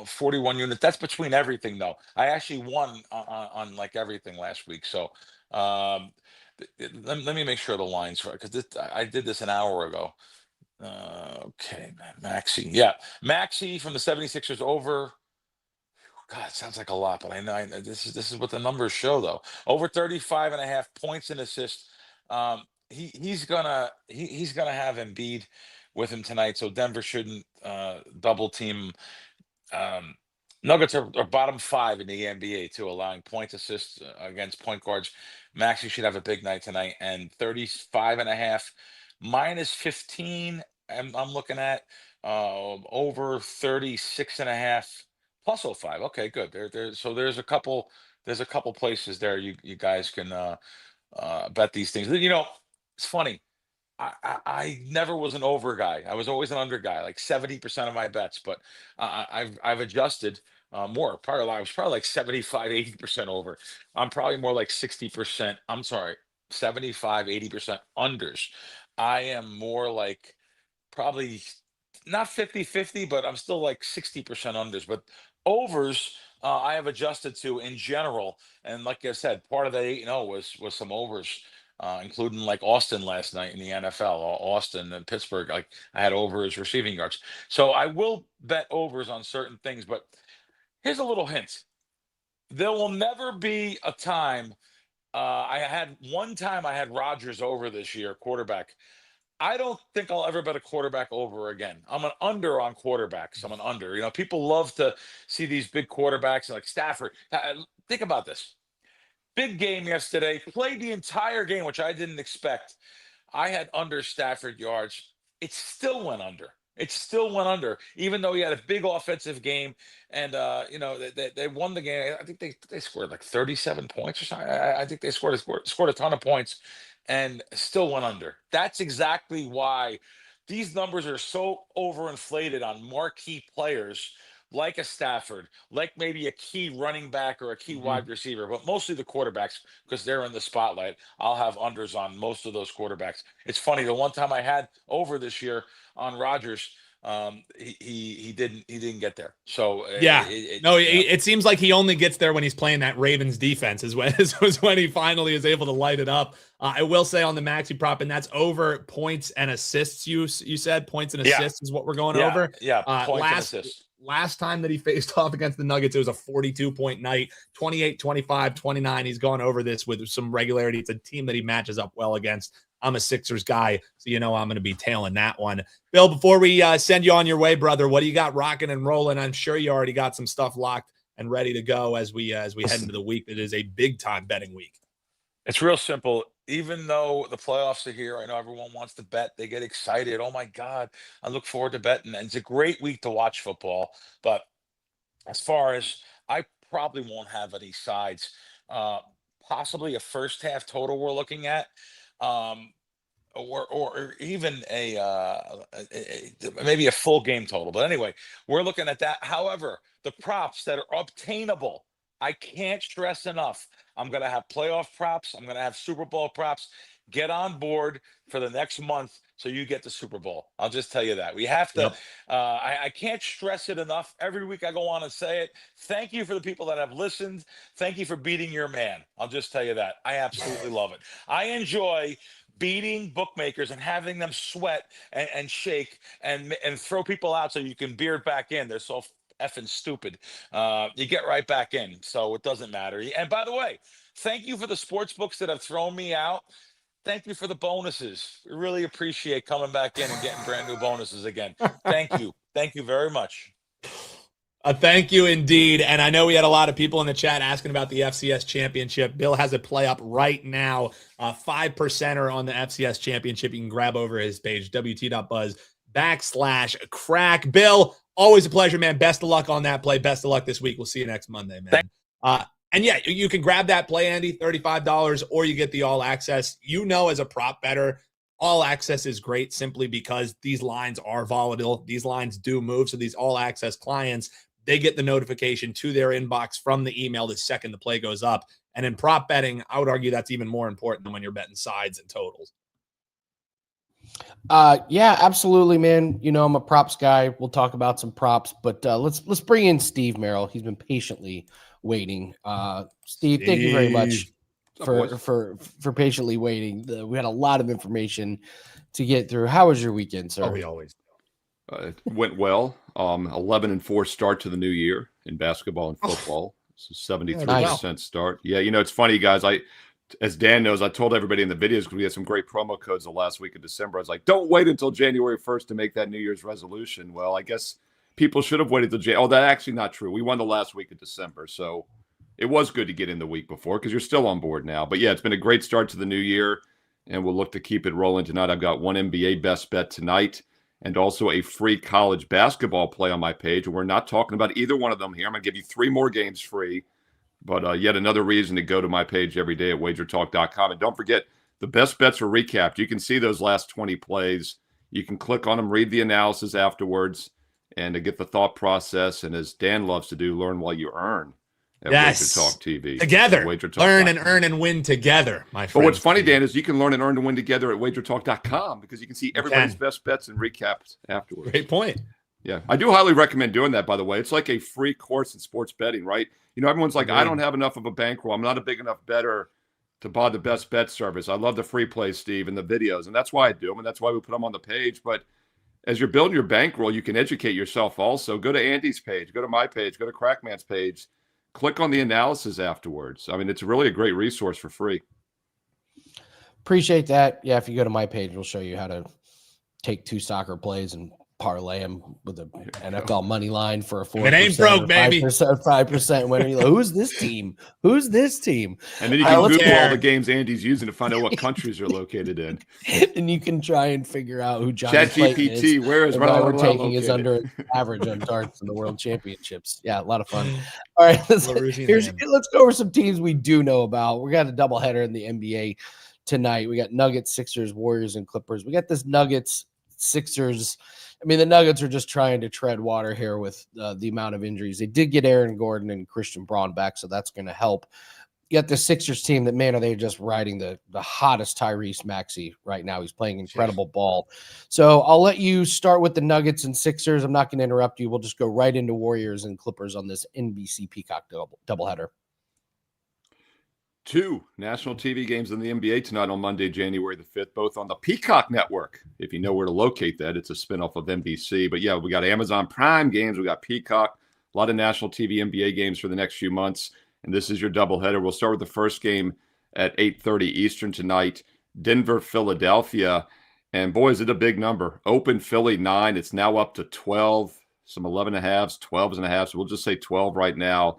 41 units. That's between everything though. I actually won on like everything last week. So let me make sure the lines right, because I did this an hour ago. Okay, Maxi. Yeah, Maxi from the 76ers over. God, it sounds like a lot, but I know this is what the numbers show though. Over 35.5 points and assists. He's gonna have Embiid with him tonight, so Denver shouldn't double team. Nuggets are bottom 5 in the NBA too, allowing points assists against point guards. Maxey should have a big night tonight, and 35.5 minus 15. I'm looking at over 36.5 plus 05. Okay, good. So there's a couple places there you guys can bet these things. It's funny. I never was an over guy. I was always an under guy, like 70% of my bets. But I've adjusted more. I was probably like 75, 80% over. I'm probably more like 60%. I'm sorry, 75, 80% unders. I am more like probably not 50-50, but I'm still like 60% unders. But overs, I have adjusted to in general. And like I said, part of the 8-0 was some overs. Including like Austin last night in the NFL, Austin and Pittsburgh. Like I had overs receiving yards, so I will bet overs on certain things. But here's a little hint: there will never be a time. I had one time I had Rodgers over this year, quarterback. I don't think I'll ever bet a quarterback over again. I'm an under on quarterbacks. I'm an under. People love to see these big quarterbacks like Stafford. Think about this. Big game yesterday, played the entire game, which I didn't expect. I had under Stafford yards. It still went under. Even though he had a big offensive game. And, they won the game. I think they scored like 37 points or something. I think they scored a ton of points and still went under. That's exactly why these numbers are so overinflated on marquee players like a Stafford, like maybe a key running back or a key wide receiver, but mostly the quarterbacks because they're in the spotlight. I'll have unders on most of those quarterbacks. It's funny. The one time I had over this year on Rodgers, he didn't get there. So it seems like he only gets there when he's playing that Ravens defense is when he finally is able to light it up. I will say on the Maxi prop, and that's over points and assists. You said points and assists is what we're going over. Yeah, points and assists. Last time that he faced off against the Nuggets, it was a 42-point night, 28, 25, 29. He's gone over this with some regularity. It's a team that he matches up well against. I'm a Sixers guy, so I'm going to be tailing that one. Bill, before we send you on your way, brother, what do you got rocking and rolling? I'm sure you already got some stuff locked and ready to go as we head into the week. It is a big-time betting week. It's real simple. Even though the playoffs are here, I know everyone wants to bet. They get excited. Oh, my God, I look forward to betting. And it's a great week to watch football. But as far as I probably won't have any sides, possibly a first half total we're looking at, or even maybe a full game total. But anyway, we're looking at that. However, the props that are obtainable, I can't stress enough. I'm going to have playoff props. I'm going to have Super Bowl props. Get on board for the next month so you get the Super Bowl. I'll just tell you that. We have to. Yep. I can't stress it enough. Every week I go on and say it. Thank you for the people that have listened. Thank you for beating your man. I'll just tell you that. I absolutely love it. I enjoy beating bookmakers and having them sweat and shake and throw people out so you can beard back in. They're so effing stupid. You get right back in, so it doesn't matter. And by the way, thank you for the sports books that have thrown me out. Thank you for the bonuses. We really appreciate coming back in and getting brand new bonuses again. Thank you. Thank you very much. Thank you indeed. And I know we had a lot of people in the chat asking about the FCS championship. Bill has a play up right now, 5%er on the FCS championship. You can grab over his page, wt.buzz/crack. Bill, always a pleasure, man. Best of luck on that play. Best of luck this week. We'll see you next Monday, man. And yeah, you can grab that play, Andy, $35, or you get the all access. As a prop bettor, all access is great simply because these lines are volatile. These lines do move. So these all access clients, they get the notification to their inbox from the email the second the play goes up. And in prop betting, I would argue that's even more important than when you're betting sides and totals. Yeah, absolutely, man. I'm a props guy. We'll talk about some props, but let's bring in Steve Merril. He's been patiently waiting. Steve, thank you very much for patiently waiting. We had a lot of information to get through. How was your weekend, sir? Oh, we always do. It went well. 11-4 start to the new year in basketball and football. It's a 73% start. Yeah, it's funny, guys. As Dan knows, I told everybody in the videos because we had some great promo codes the last week of December. I was like, don't wait until January 1st to make that New Year's resolution. Well, I guess people should have waited till January. Oh, that's actually not true. We won the last week of December. So it was good to get in the week before because you're still on board now. But yeah, it's been a great start to the new year, and we'll look to keep it rolling tonight. I've got one NBA best bet tonight and also a free college basketball play on my page. And we're not talking about either one of them here. I'm going to give you 3 more games free. But yet another reason to go to my page every day at WagerTalk.com. And don't forget, the best bets are recapped. You can see those last 20 plays. You can click on them, read the analysis afterwards, and to get the thought process. And as Dan loves to do, learn while you earn at WagerTalk TV. Together. Learn and earn and win together, my friend. But what's funny, Dan, is you can learn and earn and win together at WagerTalk.com because you can see everybody's best bets and recaps afterwards. Great point. Yeah, I do highly recommend doing that, by the way. It's like a free course in sports betting, right? Everyone's like, I don't have enough of a bankroll. I'm not a big enough bettor to buy the best bet service. I love the free plays, Steve, and the videos, and that's why I do them, and that's why we put them on the page. But as you're building your bankroll, you can educate yourself also. Go to Andy's page, go to my page, go to Crackman's page, click on the analysis afterwards. I mean, it's really a great resource for free. Appreciate that. Yeah, if you go to my page, we'll show you how to take 2 soccer plays and parlay them with an NFL money line for a 4%. It ain't broke, baby. 5% winner. Who's this team? Who's this team? And then you can Google all the games Andy's using to find out what countries they're located in. And you can try and figure out who Johnny ChatGPT, where is we're taking is under average on darts in the World Championships. Yeah, a lot of fun. All right, let's go over some teams we do know about. We got a doubleheader in the NBA tonight. We got Nuggets, Sixers, Warriors, and Clippers. We got this Nuggets, Sixers. I mean, the Nuggets are just trying to tread water here with the amount of injuries. They did get Aaron Gordon and Christian Braun back, so that's going to help. You got the Sixers team that, man, are they just riding the hottest Tyrese Maxey right now. He's playing incredible ball. So I'll let you start with the Nuggets and Sixers. I'm not going to interrupt you. We'll just go right into Warriors and Clippers on this NBC Peacock doubleheader. 2 national TV games in the NBA tonight on Monday, January the 5th, both on the Peacock Network. If you know where to locate that, it's a spinoff of NBC. But yeah, we got Amazon Prime games. We got Peacock, a lot of national TV NBA games for the next few months. And this is your doubleheader. We'll start with the first game at 8:30 Eastern tonight, Denver, Philadelphia. And boy, is it a big number. Open Philly 9. It's now up to 12, some 11.5s, 12.5. So we'll just say 12 right now.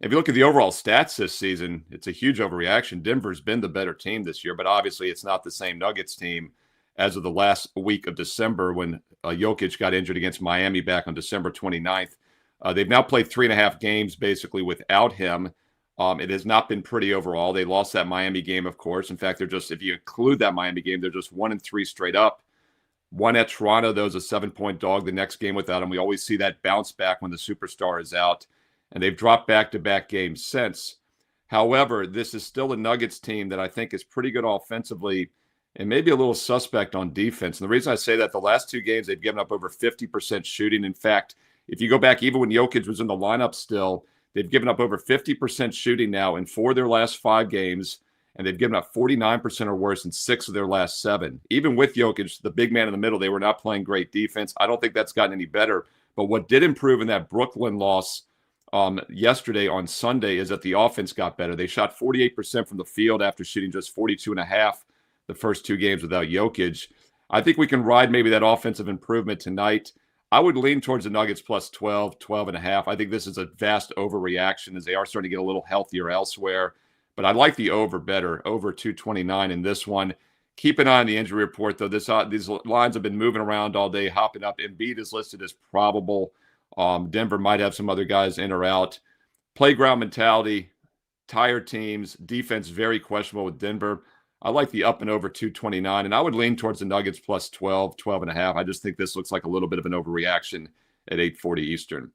If you look at the overall stats this season, it's a huge overreaction. Denver's been the better team this year, but obviously it's not the same Nuggets team as of the last week of December when Jokic got injured against Miami back on December 29th. They've now played 3.5 games basically without him. It has not been pretty overall. They lost that Miami game, of course. In fact, if you include that Miami game, they're just 1-3 straight up. One at Toronto, though, is a 7-point dog the next game without him. We always see that bounce back when the superstar is out. And they've dropped back-to-back games since. However, this is still a Nuggets team that I think is pretty good offensively and maybe a little suspect on defense. And the reason I say that, the last 2 games, they've given up over 50% shooting. In fact, if you go back, even when Jokic was in the lineup still, they've given up over 50% shooting now in 4 of their last 5 games, and they've given up 49% or worse in 6 of their last 7. Even with Jokic, the big man in the middle, they were not playing great defense. I don't think that's gotten any better. But what did improve in that Brooklyn loss yesterday on Sunday is that the offense got better. They shot 48% from the field after shooting just 42.5 the first 2 games without Jokic. I think we can ride maybe that offensive improvement tonight. I would lean towards the Nuggets plus 12, 12.5. I think this is a vast overreaction as they are starting to get a little healthier elsewhere. But I like the over better, over 229 in this one. Keep an eye on the injury report, though. These lines have been moving around all day, hopping up. Embiid is listed as probable. Denver might have some other guys in or out. Playground mentality. tired teams. Defense very questionable with Denver. I like the up and over 229, and I would lean towards the Nuggets plus 12, 12.5. I just think this looks like a little bit of an overreaction at 8:40 Eastern.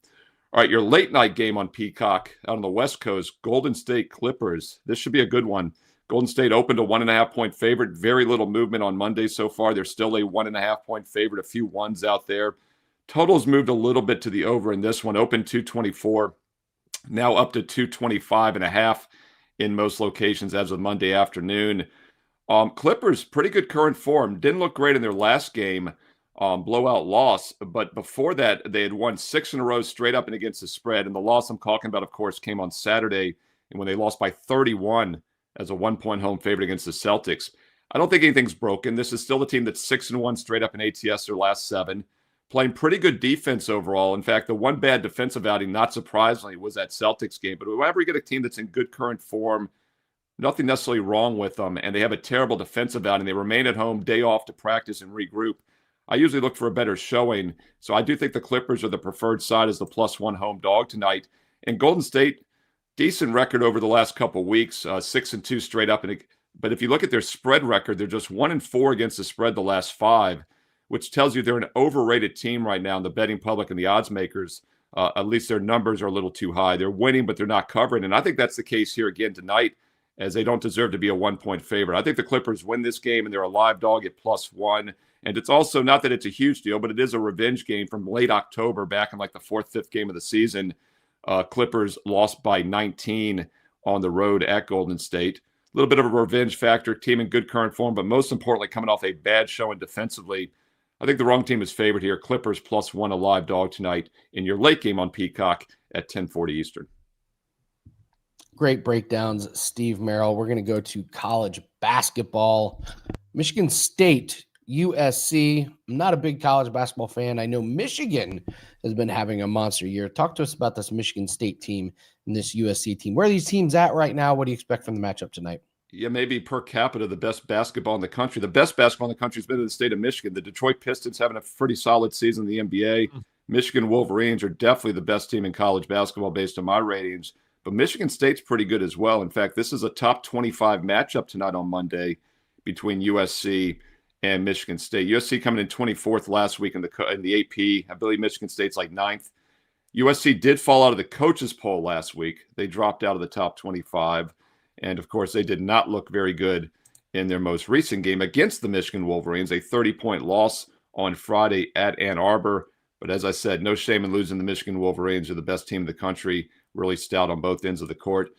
All right, your late night game on Peacock out on the West Coast, Golden State Clippers. This should be a good one. Golden State opened a 1.5-point favorite. Very little movement on Monday so far. They're still a 1.5-point favorite. A few ones out there. Totals moved a little bit to the over in this one. Opened 224, now up to 225.5 in most locations as of Monday afternoon. Clippers, pretty good current form. Didn't look great in their last game, blowout loss. But before that, they had won 6 in a row straight up and against the spread. And the loss I'm talking about, of course, came on Saturday and when they lost by 31 as a 1-point home favorite against the Celtics. I don't think anything's broken. This is still the team that's 6-1 straight up in ATS their last 7. Playing pretty good defense overall. In fact, the one bad defensive outing, not surprisingly, was that Celtics game. But whenever you get a team that's in good current form, nothing necessarily wrong with them, and they have a terrible defensive outing, they remain at home, day off to practice and regroup, I usually look for a better showing. So I do think the Clippers are the preferred side as the +1 home dog tonight. And Golden State, decent record over the last couple of weeks, 6-2 straight up. But if you look at their spread record, they're just 1-4 against the spread the last 5, which tells you they're an overrated team right now in the betting public and the odds makers. At least their numbers are a little too high. They're winning, but they're not covering. And I think that's the case here again tonight, as they don't deserve to be a 1-point favorite. I think the Clippers win this game, and they're a live dog at +1. And it's also not that it's a huge deal, but it is a revenge game from late October, back in like the 4th, 5th game of the season. Clippers lost by 19 on the road at Golden State. A little bit of a revenge factor, team in good current form, but most importantly, coming off a bad showing defensively. I think the wrong team is favored here. Clippers +1, a live dog tonight in your late game on Peacock at 10:40 Eastern. Great breakdowns, Steve Merril. We're going to go to college basketball. Michigan State, USC. I'm not a big college basketball fan. I know Michigan has been having a monster year. Talk to us about this Michigan State team and this USC team. Where are these teams at right now? What do you expect from the matchup tonight? Yeah, maybe per capita, the best basketball in the country. The best basketball in the country has been in the state of Michigan. The Detroit Pistons having a pretty solid season in the NBA. Michigan Wolverines are definitely the best team in college basketball based on my ratings. But Michigan State's pretty good as well. In fact, this is a top 25 matchup tonight on Monday between USC and Michigan State. USC coming in 24th last week in the AP. I believe Michigan State's like 9th. USC did fall out of the coaches poll last week. They dropped out of the top 25. And, of course, they did not look very good in their most recent game against the Michigan Wolverines, a 30-point loss on Friday at Ann Arbor. But as I said, no shame in losing. The Michigan Wolverines are the best team in the country, really stout on both ends of the court.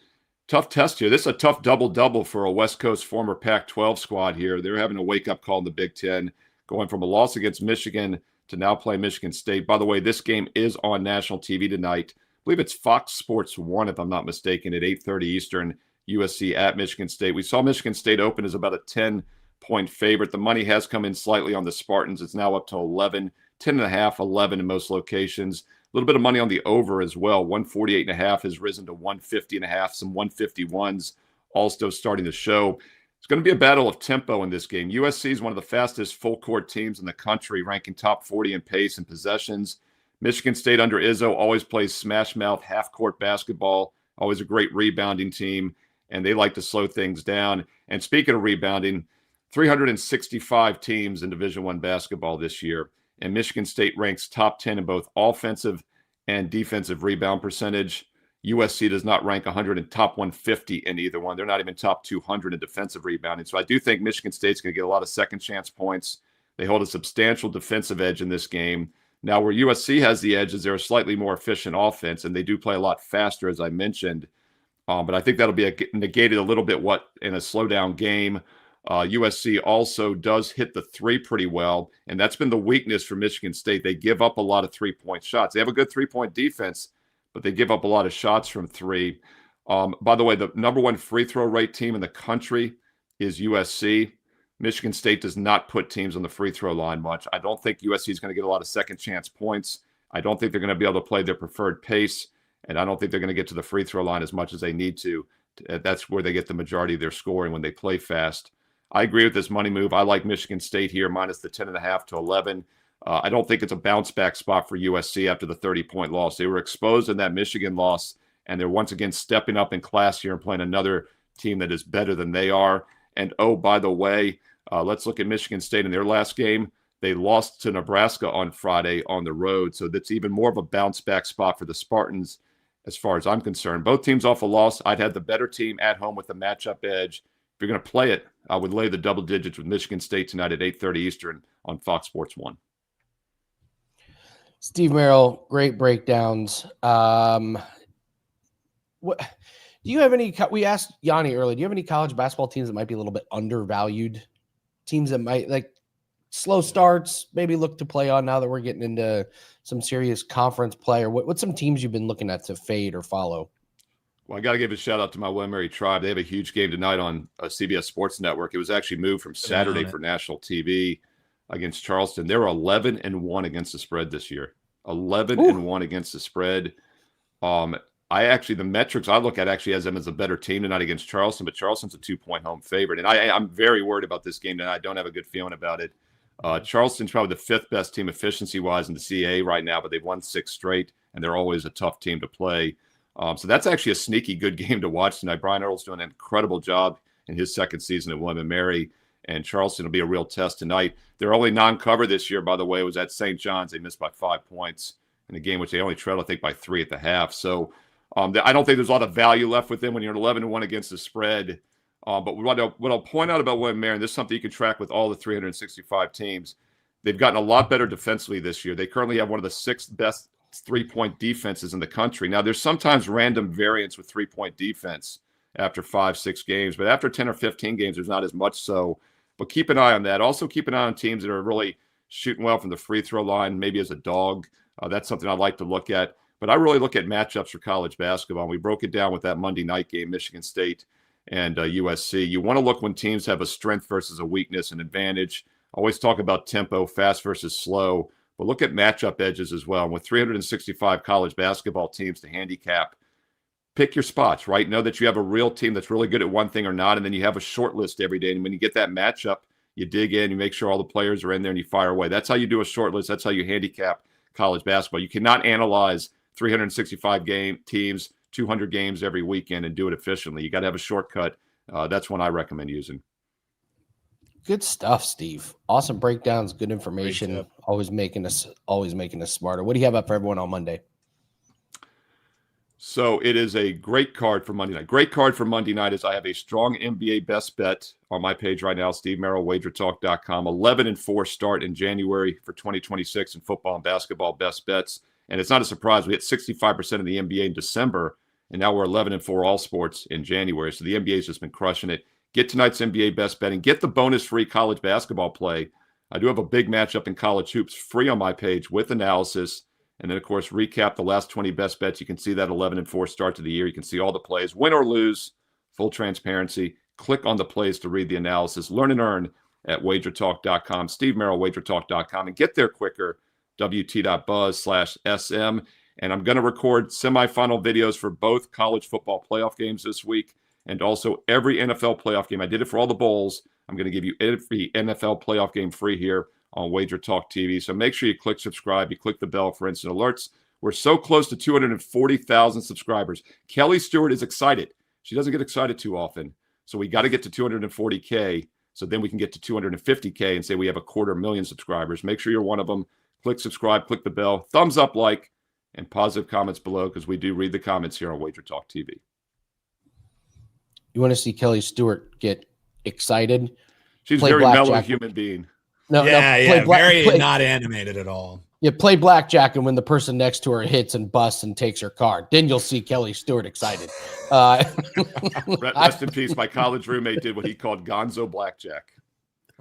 Tough test here. This is a tough double-double for a West Coast former Pac-12 squad here. They're having a wake-up call in the Big Ten, going from a loss against Michigan to now play Michigan State. By the way, this game is on national TV tonight. I believe it's Fox Sports 1, if I'm not mistaken, at 8:30 Eastern. USC at Michigan State. We saw Michigan State open as about a 10-point favorite. The money has come in slightly on the Spartans. It's now up to 11, 10.5, 11 in most locations. A little bit of money on the over as well. 148.5 has risen to 150.5. Some 151s also starting to show. It's going to be a battle of tempo in this game. USC is one of the fastest full-court teams in the country, ranking top 40 in pace and possessions. Michigan State under Izzo always plays smash-mouth, half-court basketball, always a great rebounding team, and they like to slow things down. And speaking of rebounding, 365 teams in Division I basketball this year, and Michigan State ranks top 10 in both offensive and defensive rebound percentage. USC does not rank 100 in top 150 in either one. They're not even top 200 in defensive rebounding. So I do think Michigan State's going to get a lot of second chance points. They hold a substantial defensive edge in this game. Now, where USC has the edge is they're a slightly more efficient offense, and they do play a lot faster, as I mentioned. But I think that'll be negated a little bit in a slowdown game. USC also does hit the three pretty well, and that's been the weakness for Michigan State. They give up a lot of three-point shots. They have a good three-point defense, but they give up a lot of shots from three. By the way, the number one free throw rate team in the country is USC. Michigan State does not put teams on the free throw line much. I don't think USC is going to get a lot of second chance points. I don't think they're going to be able to play their preferred pace, and I don't think they're going to get to the free throw line as much as they need to. That's where they get the majority of their scoring when they play fast. I agree with this money move. I like Michigan State here, minus the 10.5 to 11. I don't think it's a bounce back spot for USC after the 30-point loss. They were exposed in that Michigan loss and they're once again stepping up in class here and playing another team that is better than they are. And, oh, by the way, let's look at Michigan State in their last game. They lost to Nebraska on Friday on the road, so that's even more of a bounce-back spot for the Spartans as far as I'm concerned. Both teams off a loss. I'd have the better team at home with the matchup edge. If you're going to play it, I would lay the double digits with Michigan State tonight at 8:30 Eastern on Fox Sports 1. Steve Merril, great breakdowns. What do you have any? We asked Gianni earlier. Do you have any college basketball teams that might be a little bit undervalued? Teams that might like slow starts, maybe look to play on now that we're getting into some serious conference play, or what's some teams you've been looking at to fade or follow? Well, I got to give a shout out to my William Mary Tribe. They have a huge game tonight on CBS Sports Network. It was actually moved from Saturday for national TV against Charleston. They were 11-1 against the spread this year. 11-1 against the spread. The metrics I look at actually has them as a better team tonight against Charleston, but Charleston's a 2-point home favorite. And I'm very worried about this game tonight. I don't have a good feeling about it. Charleston's probably the fifth best team efficiency-wise in the CAA right now, but they've won 6 straight, and they're always a tough team to play. So that's actually a sneaky good game to watch tonight. Brian Earl's doing an incredible job in his second season at William & Mary, and Charleston will be a real test tonight. Their only non-cover this year, by the way, was at St. John's. They missed by 5 points in a game which they only trailed, I think, by 3 at the half. So I don't think there's a lot of value left with them when you're 11-1 against the spread. But what I'll point out about William & Mary, and this is something you can track with all the 365 teams, they've gotten a lot better defensively this year. They currently have one of the 6th best three-point defenses in the country. Now, there's sometimes random variance with three-point defense after 5-6 games, but after 10 or 15 games, there's not as much so. But keep an eye on that. Also keep an eye on teams that are really shooting well from the free throw line, maybe as a dog. That's something I'd like to look at. But I really look at matchups for college basketball. We broke it down with that Monday night game, Michigan State and USC. You want to look when teams have a strength versus a weakness, an advantage. Always talk about tempo, fast versus slow. But look at matchup edges as well. And with 365 college basketball teams to handicap, pick your spots, right? Know that you have a real team that's really good at one thing or not, and then you have a short list every day. And when you get that matchup, you dig in, you make sure all the players are in there, and you fire away. That's how you do a short list. That's how you handicap college basketball. You cannot analyze 365 teams, 200 games every weekend and do it efficiently. You got to have a shortcut. That's one I recommend using. Good stuff, Steve. Awesome breakdowns, good information. Always making us smarter. What do you have up for everyone on Monday? So it is a great card for Monday night. Great card for Monday night is I have a strong NBA best bet on my page right now, Steve Merril, WagerTalk.com. 11-4 start in January for 2026 in football and basketball best bets. And it's not a surprise. We hit 65% of the NBA in December, and now we're 11-4 all sports in January. So the NBA's just been crushing it. Get tonight's NBA best bet and get the bonus-free college basketball play. I do have a big matchup in college hoops free on my page with analysis. And then, of course, recap the last 20 best bets. You can see that 11-4 start to the year. You can see all the plays, win or lose, full transparency. Click on the plays to read the analysis. Learn and earn at WagerTalk.com. Steve Merril, WagerTalk.com. And get there quicker, WT.buzz/SM. And I'm going to record semifinal videos for both college football playoff games this week and also every NFL playoff game. I did it for all the bowls. I'm going to give you every NFL playoff game free here on Wager Talk TV. So make sure you click subscribe. You click the bell for instant alerts. We're so close to 240,000 subscribers. Kelly Stewart is excited. She doesn't get excited too often. So we got to get to 240K. So then we can get to 250K and say we have 250,000 subscribers. Make sure you're one of them. Click subscribe, click the bell, thumbs up, like, and positive comments below because we do read the comments here on Wager Talk TV. You want to see Kelly Stewart get excited? She's a very mellow human being. Very not animated at all. Yeah, play blackjack, and when the person next to her hits and busts and takes her card, then you'll see Kelly Stewart excited. Rest in peace. My college roommate did what he called gonzo blackjack.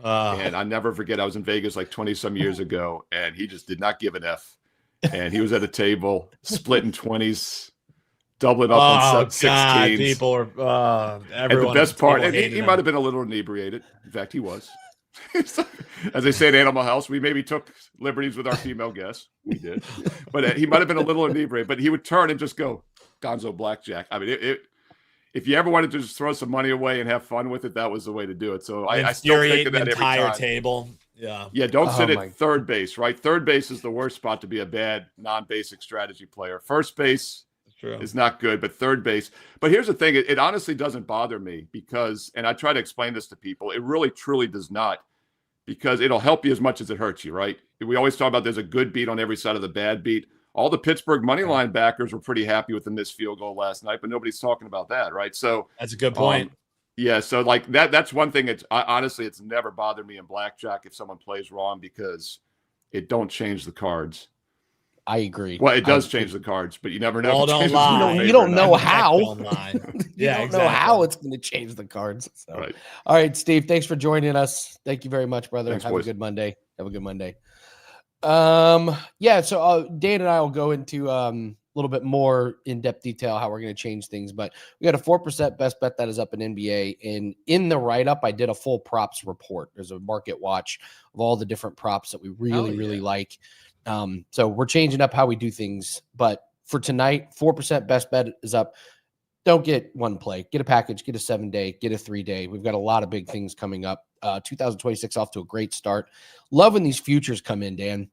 And I never forget, I was in Vegas like 20-some years ago, and he just did not give an F. And he was at a table, splitting 20s, doubling up on 16s. People are, and the best part, and he might have been a little inebriated. In fact, he was. As they say in Animal House, we maybe took liberties with our female guests. We did. But he might have been a little inebriated. But he would turn and just go, gonzo blackjack. I mean, if you ever wanted to just throw some money away and have fun with it, that was the way to do it. So I still think of that every time. Table. Yeah, don't sit at third base, right? Third base is the worst spot to be a bad non-basic strategy player. First base, True. is not good, but third base. But here's the thing. It honestly doesn't bother me because, and I try to explain this to people, it really, truly does not, because it'll help you as much as it hurts you, right? We always talk about there's a good beat on every side of the bad beat. All the Pittsburgh money line backers were pretty happy with the missed field goal last night, but nobody's talking about that, right? So that's a good point. Yeah, so like that's one thing. Honestly, it's never bothered me in blackjack if someone plays wrong because it don't change the cards. I agree. Well, it does change the cards, but you never know. All don't lie. You don't know how. You don't know how it's going to change the cards. So. Right. All right, Steve, thanks for joining us. Thank you very much, brother. Thanks, Have boys. a good Monday. Yeah, so Dan and I will go into a little bit more in-depth detail how we're going to change things, but we got a 4% best bet that is up in NBA, and in the write-up I did a full props report. There's a market watch of all the different props that we really like. So we're changing up how we do things, but for tonight, 4% best bet is up. Don't get one play, get a package, get a 7-day, get a 3-day. We've got a lot of big things coming up. 2026 off to a great start. Love when these futures come in, Dan.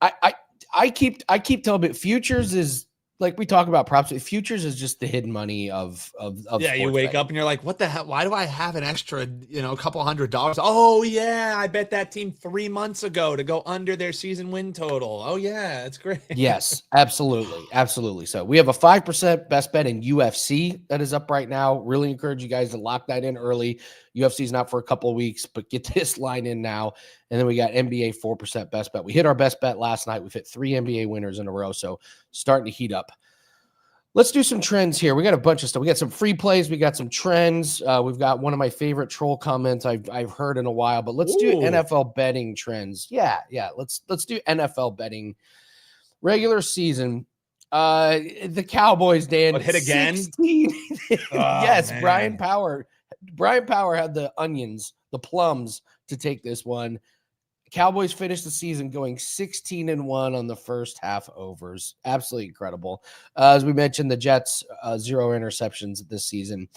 I keep telling you, futures is like we talk about props. Futures is just the hidden money of yeah. You wake betting. up and you're like, what the hell? Why do I have an extra, a couple $100? Oh yeah, I bet that team 3 months ago to go under their season win total. Oh yeah, that's great. Yes, absolutely. So we have a 5% best bet in UFC that is up right now. Really encourage you guys to lock that in early. UFC is not for a couple of weeks, but get this line in now. And then we got NBA 4% best bet. We hit our best bet last night. We've hit 3 NBA winners in a row. So starting to heat up. Let's do some trends here. We got a bunch of stuff. We got some free plays. We got some trends. We've got one of my favorite troll comments I've heard in a while, but let's do NFL betting trends. Yeah. Let's do NFL betting. Regular season. The Cowboys, Dan. What, hit again? 16. Yes, man. Brian Power. Brian Power had the onions, the plums to take this one. Cowboys finished the season going 16-1 on the first half overs. Absolutely incredible. As we mentioned, the Jets, 0 interceptions this season.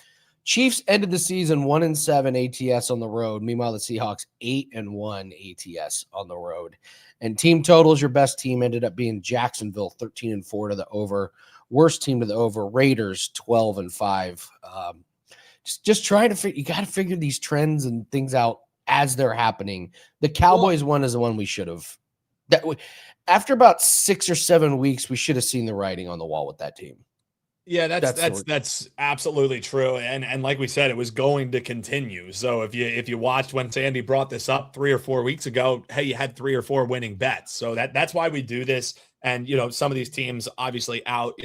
Chiefs ended the season 1-7 ATS on the road. Meanwhile, the Seahawks 8-1 ATS on the road. And team totals, your best team ended up being Jacksonville, 13-4 to the over. Worst team to the over, Raiders, 12-5. Just trying to figure. You got to figure these trends and things out as they're happening. The Cowboys one is the one we should have. After about 6 or 7 weeks, we should have seen the writing on the wall with that team. Yeah, that's absolutely true. And like we said, it was going to continue. So if you watched when Sandy brought this up 3 or 4 weeks ago, hey, you had 3 or 4 winning bets. So that's why we do this. And, some of these teams obviously out,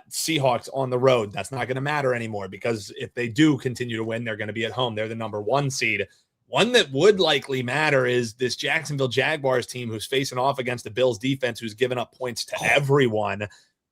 Seahawks on the road. That's not going to matter anymore because if they do continue to win, they're going to be at home. They're the number 1 seed. One that would likely matter is this Jacksonville Jaguars team who's facing off against the Bills defense, who's given up points to everyone.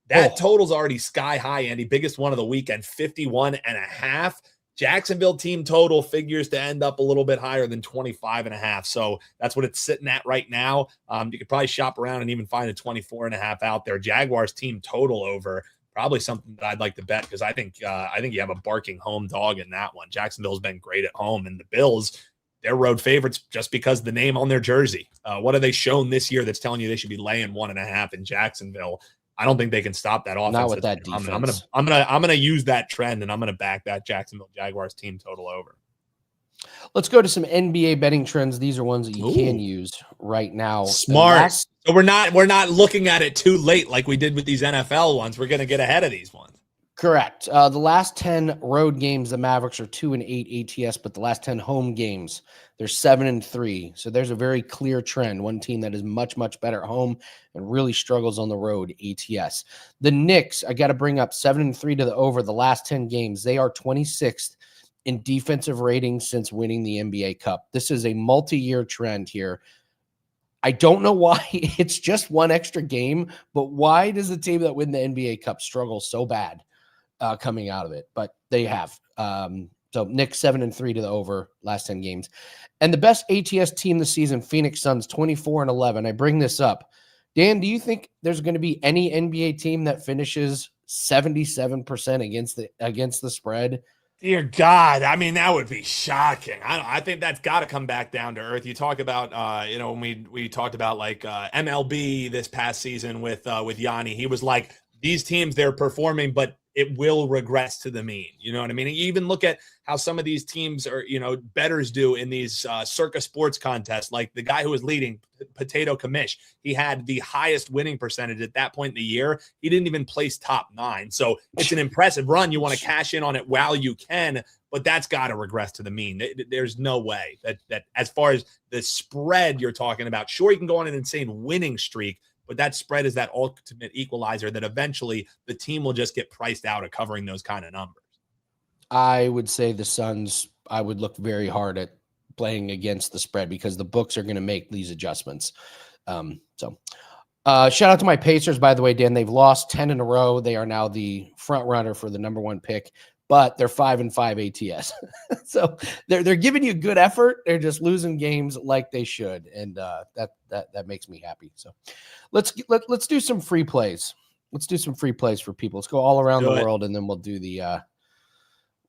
That total's already sky high, Andy. Biggest one of the weekend, 51.5. Jacksonville team total figures to end up a little bit higher than 25.5. So that's what it's sitting at right now. You could probably shop around and even find a 24.5 out there. Jaguars team total over, probably something that I'd like to bet because I think you have a barking home dog in that one. Jacksonville's been great at home, and the Bills, they're road favorites just because the name on their jersey. What have they shown this year that's telling you they should be laying 1.5 in Jacksonville? I don't think they can stop that offense. Not with that defense. I'm gonna use that trend, and I'm gonna back that Jacksonville Jaguars team total over. Let's go to some NBA betting trends. These are ones that you can use right now. Smart. So we're not looking at it too late like we did with these NFL ones. We're gonna get ahead of these ones. Correct. The last 10 road games, the Mavericks are 2-8 ATS, but the last 10 home games, they're 7-3. So there's a very clear trend. One team that is much, much better at home and really struggles on the road, ATS. The Knicks, I got to bring up 7-3 to the over the last 10 games. They are 26th in defensive ratings since winning the NBA Cup. This is a multi-year trend here. I don't know why it's just one extra game, but why does the team that win the NBA Cup struggle so bad coming out of it? But they have. So Knicks 7-3 to the over last 10 games. And the best ATS team this season, Phoenix Suns, 24-11. I bring this up. Dan, do you think there's going to be any NBA team that finishes 77% against the spread? Dear God, I mean, that would be shocking. I think that's got to come back down to earth. You talk about, when we talked about like MLB this past season with Gianni, he was like, these teams, they're performing, but it will regress to the mean. You know what I mean? And you even look at how some of these teams are, bettors do in these circa sports contests. Like the guy who was leading, Potato Kamish, he had the highest winning percentage at that point in the year. He didn't even place top 9. So it's an impressive run. You want to cash in on it while you can, but that's got to regress to the mean. There's no way that as far as the spread you're talking about, sure, you can go on an insane winning streak, but that spread is that ultimate equalizer that eventually the team will just get priced out of covering those kind of numbers. I would say the Suns, I would look very hard at playing against the spread because the books are going to make these adjustments. Shout out to my Pacers, by the way, Dan. They've lost 10 in a row. They are now the front runner for the number 1 pick, but they're 5-5 ATS. So they're giving you good effort. They're just losing games like they should, and that makes me happy. So let's do some free plays. Let's do some free plays for people. Let's go all around the world, and then we'll do the.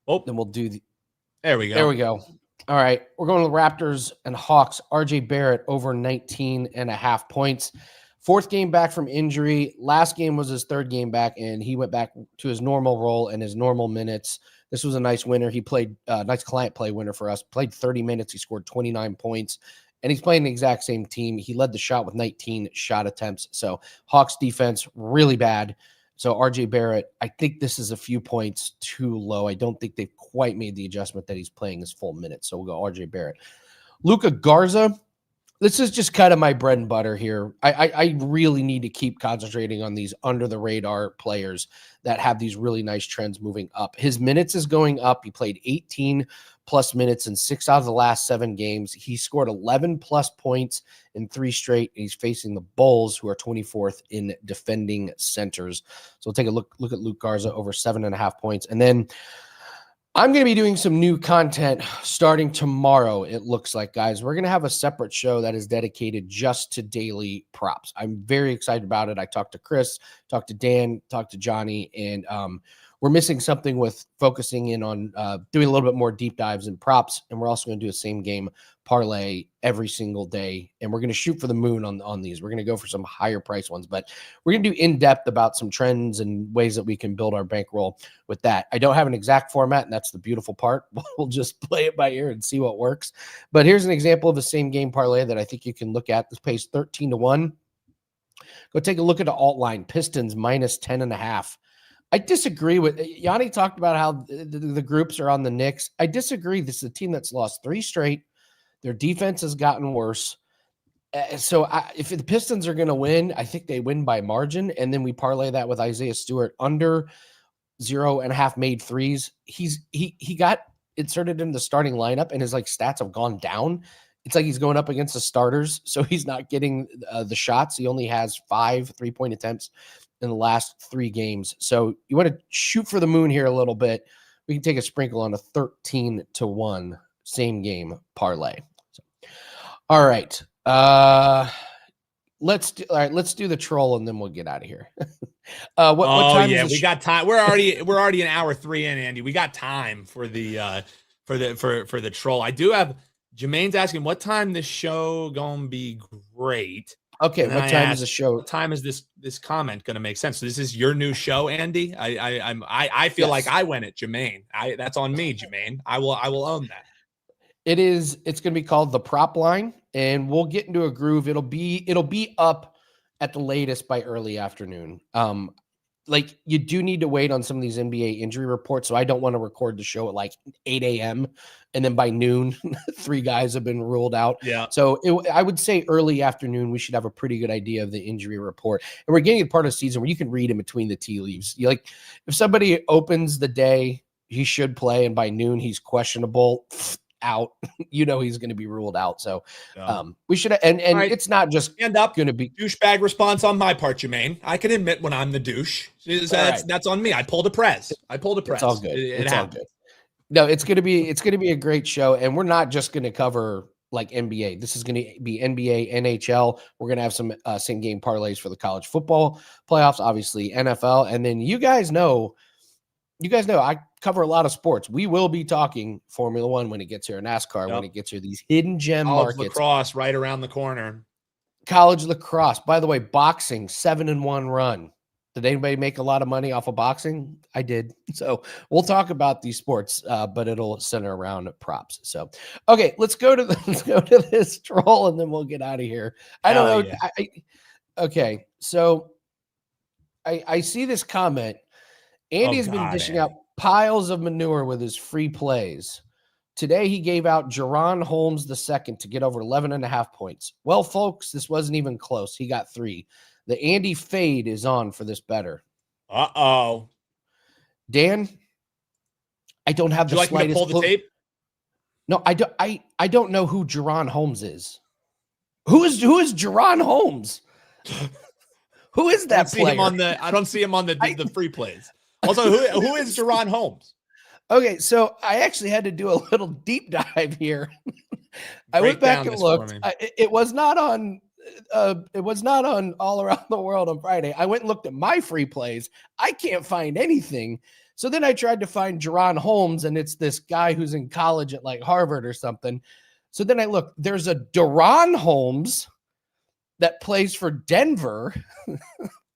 There we go. There we go. All right, we're going to the Raptors and Hawks. RJ Barrett over 19.5 points. 4th game back from injury. Last game was his 3rd game back, and he went back to his normal role and his normal minutes. This was a nice winner. He played nice client play winner for us. Played 30 minutes. He scored 29 points, and he's playing the exact same team. He led the shot with 19 shot attempts. So Hawks defense really bad. So RJ Barrett, I think this is a few points too low. I don't think they've quite made the adjustment that he's playing his full minutes. So we'll go RJ Barrett. Luka Garza. This is just kind of my bread and butter here. I really need to keep concentrating on these under the radar players that have these really nice trends moving up. His minutes is going up. He played 18 plus minutes in 6 out of the last 7 games. He scored 11 plus points in 3 straight. And he's facing the Bulls, who are 24th in defending centers. So we'll take a look at Luke Garza over 7.5 points. And then I'm going to be doing some new content starting tomorrow, it looks like, guys. We're going to have a separate show that is dedicated just to daily props. I'm very excited about it. I talked to Chris, talked to Dan, talked to Johnny, and we're missing something with focusing in on doing a little bit more deep dives in props, and we're also going to do a same game parlay every single day, and we're going to shoot for the moon on these. We're going to go for some higher price ones, but we're going to do in-depth about some trends and ways that we can build our bankroll with that. I don't have an exact format, and that's the beautiful part. We'll just play it by ear and see what works. But here's an example of a same game parlay that I think you can look at. This pays 13-1. Go take a look at the alt line. Pistons minus 10.5. I disagree with Gianni. Talked about how the groups are on the Knicks. I disagree. This is a team that's lost 3 straight. Their defense has gotten worse. So if the Pistons are going to win, I think they win by margin. And then we parlay that with Isaiah Stewart under 0.5 made threes. He got inserted in the starting lineup, and his stats have gone down. It's like he's going up against the starters, so he's not getting the shots. He only has 5 3-point attempts in the last 3 games. So you want to shoot for the moon here a little bit. We can take a sprinkle on a 13-1 same game parlay. So, all right. Let's do the troll, and then we'll get out of here. What time is we got time. We're already an hour 3 in, Andy. We got time for the troll. I do have Jermaine's asking what time this show gonna be great. Okay, what time is the show? What time is this comment going to make sense? So this is your new show, Andy. I feel like I went at Jermaine. That's on me, Jermaine. I will own that. It is. It's going to be called The Prop Line, and we'll get into a groove. It'll be up at the latest by early afternoon. You do need to wait on some of these NBA injury reports, so I don't want to record the show at 8 a.m. and then by noon, 3 guys have been ruled out. Yeah. So I would say early afternoon, we should have a pretty good idea of the injury report. And we're getting a part of the season where you can read in between the tea leaves. If somebody opens the day, he should play, and by noon he's questionable, out, he's going to be ruled out. So we should, and right. It's not just end up going to be douchebag response on my part, Jermaine. I can admit when I'm the douche. That's on me. I pulled a press. It's all good. It's all good. No, it's going to be a great show. And we're not just going to cover NBA. This is going to be NBA, NHL. We're going to have some same game parlays for the college football playoffs, obviously NFL. And then you guys know I cover a lot of sports. We will be talking Formula One when it gets here, NASCAR when it gets here, these hidden gem college markets. Lacrosse right around the corner. College lacrosse. By the way, boxing, 7-1 run. Did anybody make a lot of money off of boxing? I did. So we'll talk about these sports, but it'll center around props. So, okay, let's go to this troll and then we'll get out of here. I don't know. Yeah. Okay, so I see this comment. Andy's been dishing out piles of manure with his free plays. Today, he gave out Jerron Holmes II to get over 11.5 points. Well, folks, this wasn't even close. He got 3. The Andy fade is on for this better. Uh-oh. Dan, I don't have the slightest. Would you like me to pull the tape? No, I don't. I don't know who Jerron Holmes is. Who is Jerron Holmes? Who is that player? I don't see him on the free plays. Also, who is Jerron Holmes? Okay, so I actually had to do a little deep dive here. I went back and looked. It was not on. It was not on All Around the World on Friday. I went and looked at my free plays. I can't find anything. So then I tried to find Jerron Holmes, and it's this guy who's in college at like Harvard or something. So then I looked. There's a Deron Holmes that plays for Denver,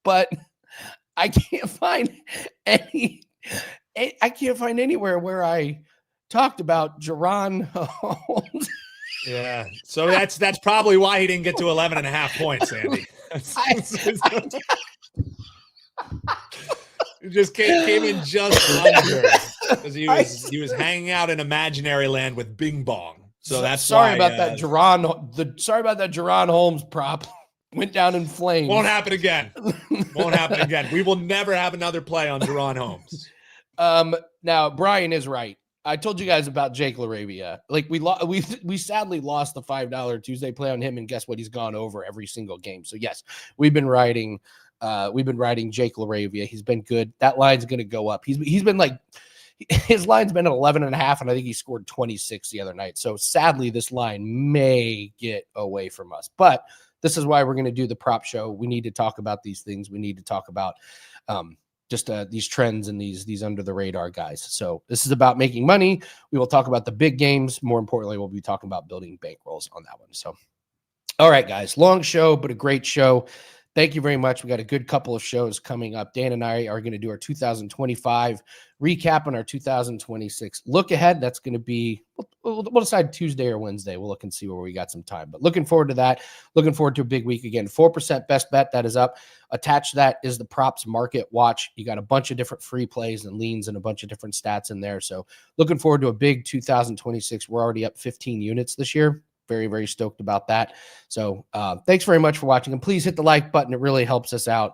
but I can't find any. I can't find anywhere where I talked about Jerron Holmes. Yeah, so that's probably why he didn't get to 11.5 points, Andy. He just came in just under because he was hanging out in imaginary land with Bing Bong. So that's sorry about that Jerron Holmes prop went down in flames. Won't happen again. Won't happen again. We will never have another play on Jerron Holmes. Now Brian is right. I told you guys about Jake LaRavia. Like we sadly lost the $5 Tuesday play on him, and guess what? He's gone over every single game. So yes, we've been riding Jake LaRavia. He's been good. That line's going to go up. He's been like, his line's been at 11.5, and I think he scored 26 the other night. So sadly, this line may get away from us, but this is why we're going to do the prop show. We need to talk about these things. We need to talk about, just these trends and these under the radar guys. So this is about making money. We will talk about the big games. More importantly, we'll be talking about building bankrolls on that one. So, all right, guys, long show, but a great show. Thank you very much. We got a good couple of shows coming up. Dan and I are going to do our 2025 recap on our 2026 look ahead. That's going to be, we'll decide Tuesday or Wednesday. We'll look and see where we got some time, but looking forward to that. Looking forward to a big week again. 4% best bet, that is up. Attached to that is the props market watch. You got a bunch of different free plays and leans and a bunch of different stats in there. So looking forward to a big 2026. We're already up 15 units this year. Very, very stoked about that. So thanks very much for watching, and please hit the like button. It really helps us out.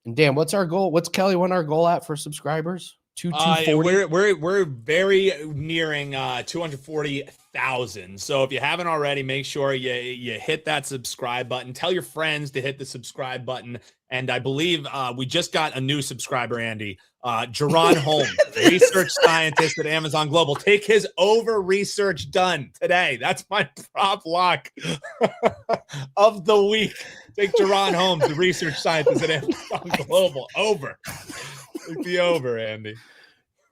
And Dan, what's our goal? What's Kelly want our goal at for subscribers? 240? We're very nearing 240,000. So if you haven't already, make sure you hit that subscribe button. Tell your friends to hit the subscribe button. And I believe we just got a new subscriber, Andy. Jerron Holmes, research scientist at Amazon Global. Take his over research done today. That's my prop lock of the week. Take Jerron Holmes, the research scientist at Amazon Global. Over. Take the over, Andy.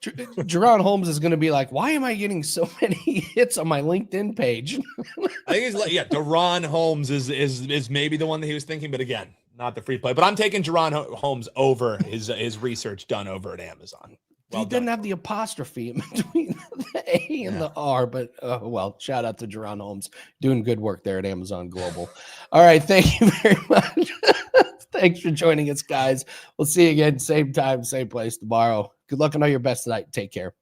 Jerron Holmes is going to be like, why am I getting so many hits on my LinkedIn page? I think he's like, yeah, Jerron Holmes is maybe the one that he was thinking, but again, not the free play. But I'm taking Jerron Holmes over his research done over at Amazon. He didn't have the apostrophe in between the A and the R, but well, shout out to Jerron Holmes doing good work there at Amazon Global. All right, thank you very much. Thanks for joining us, guys. We'll see you again, same time, same place tomorrow. Good luck on all your bets tonight. Take care.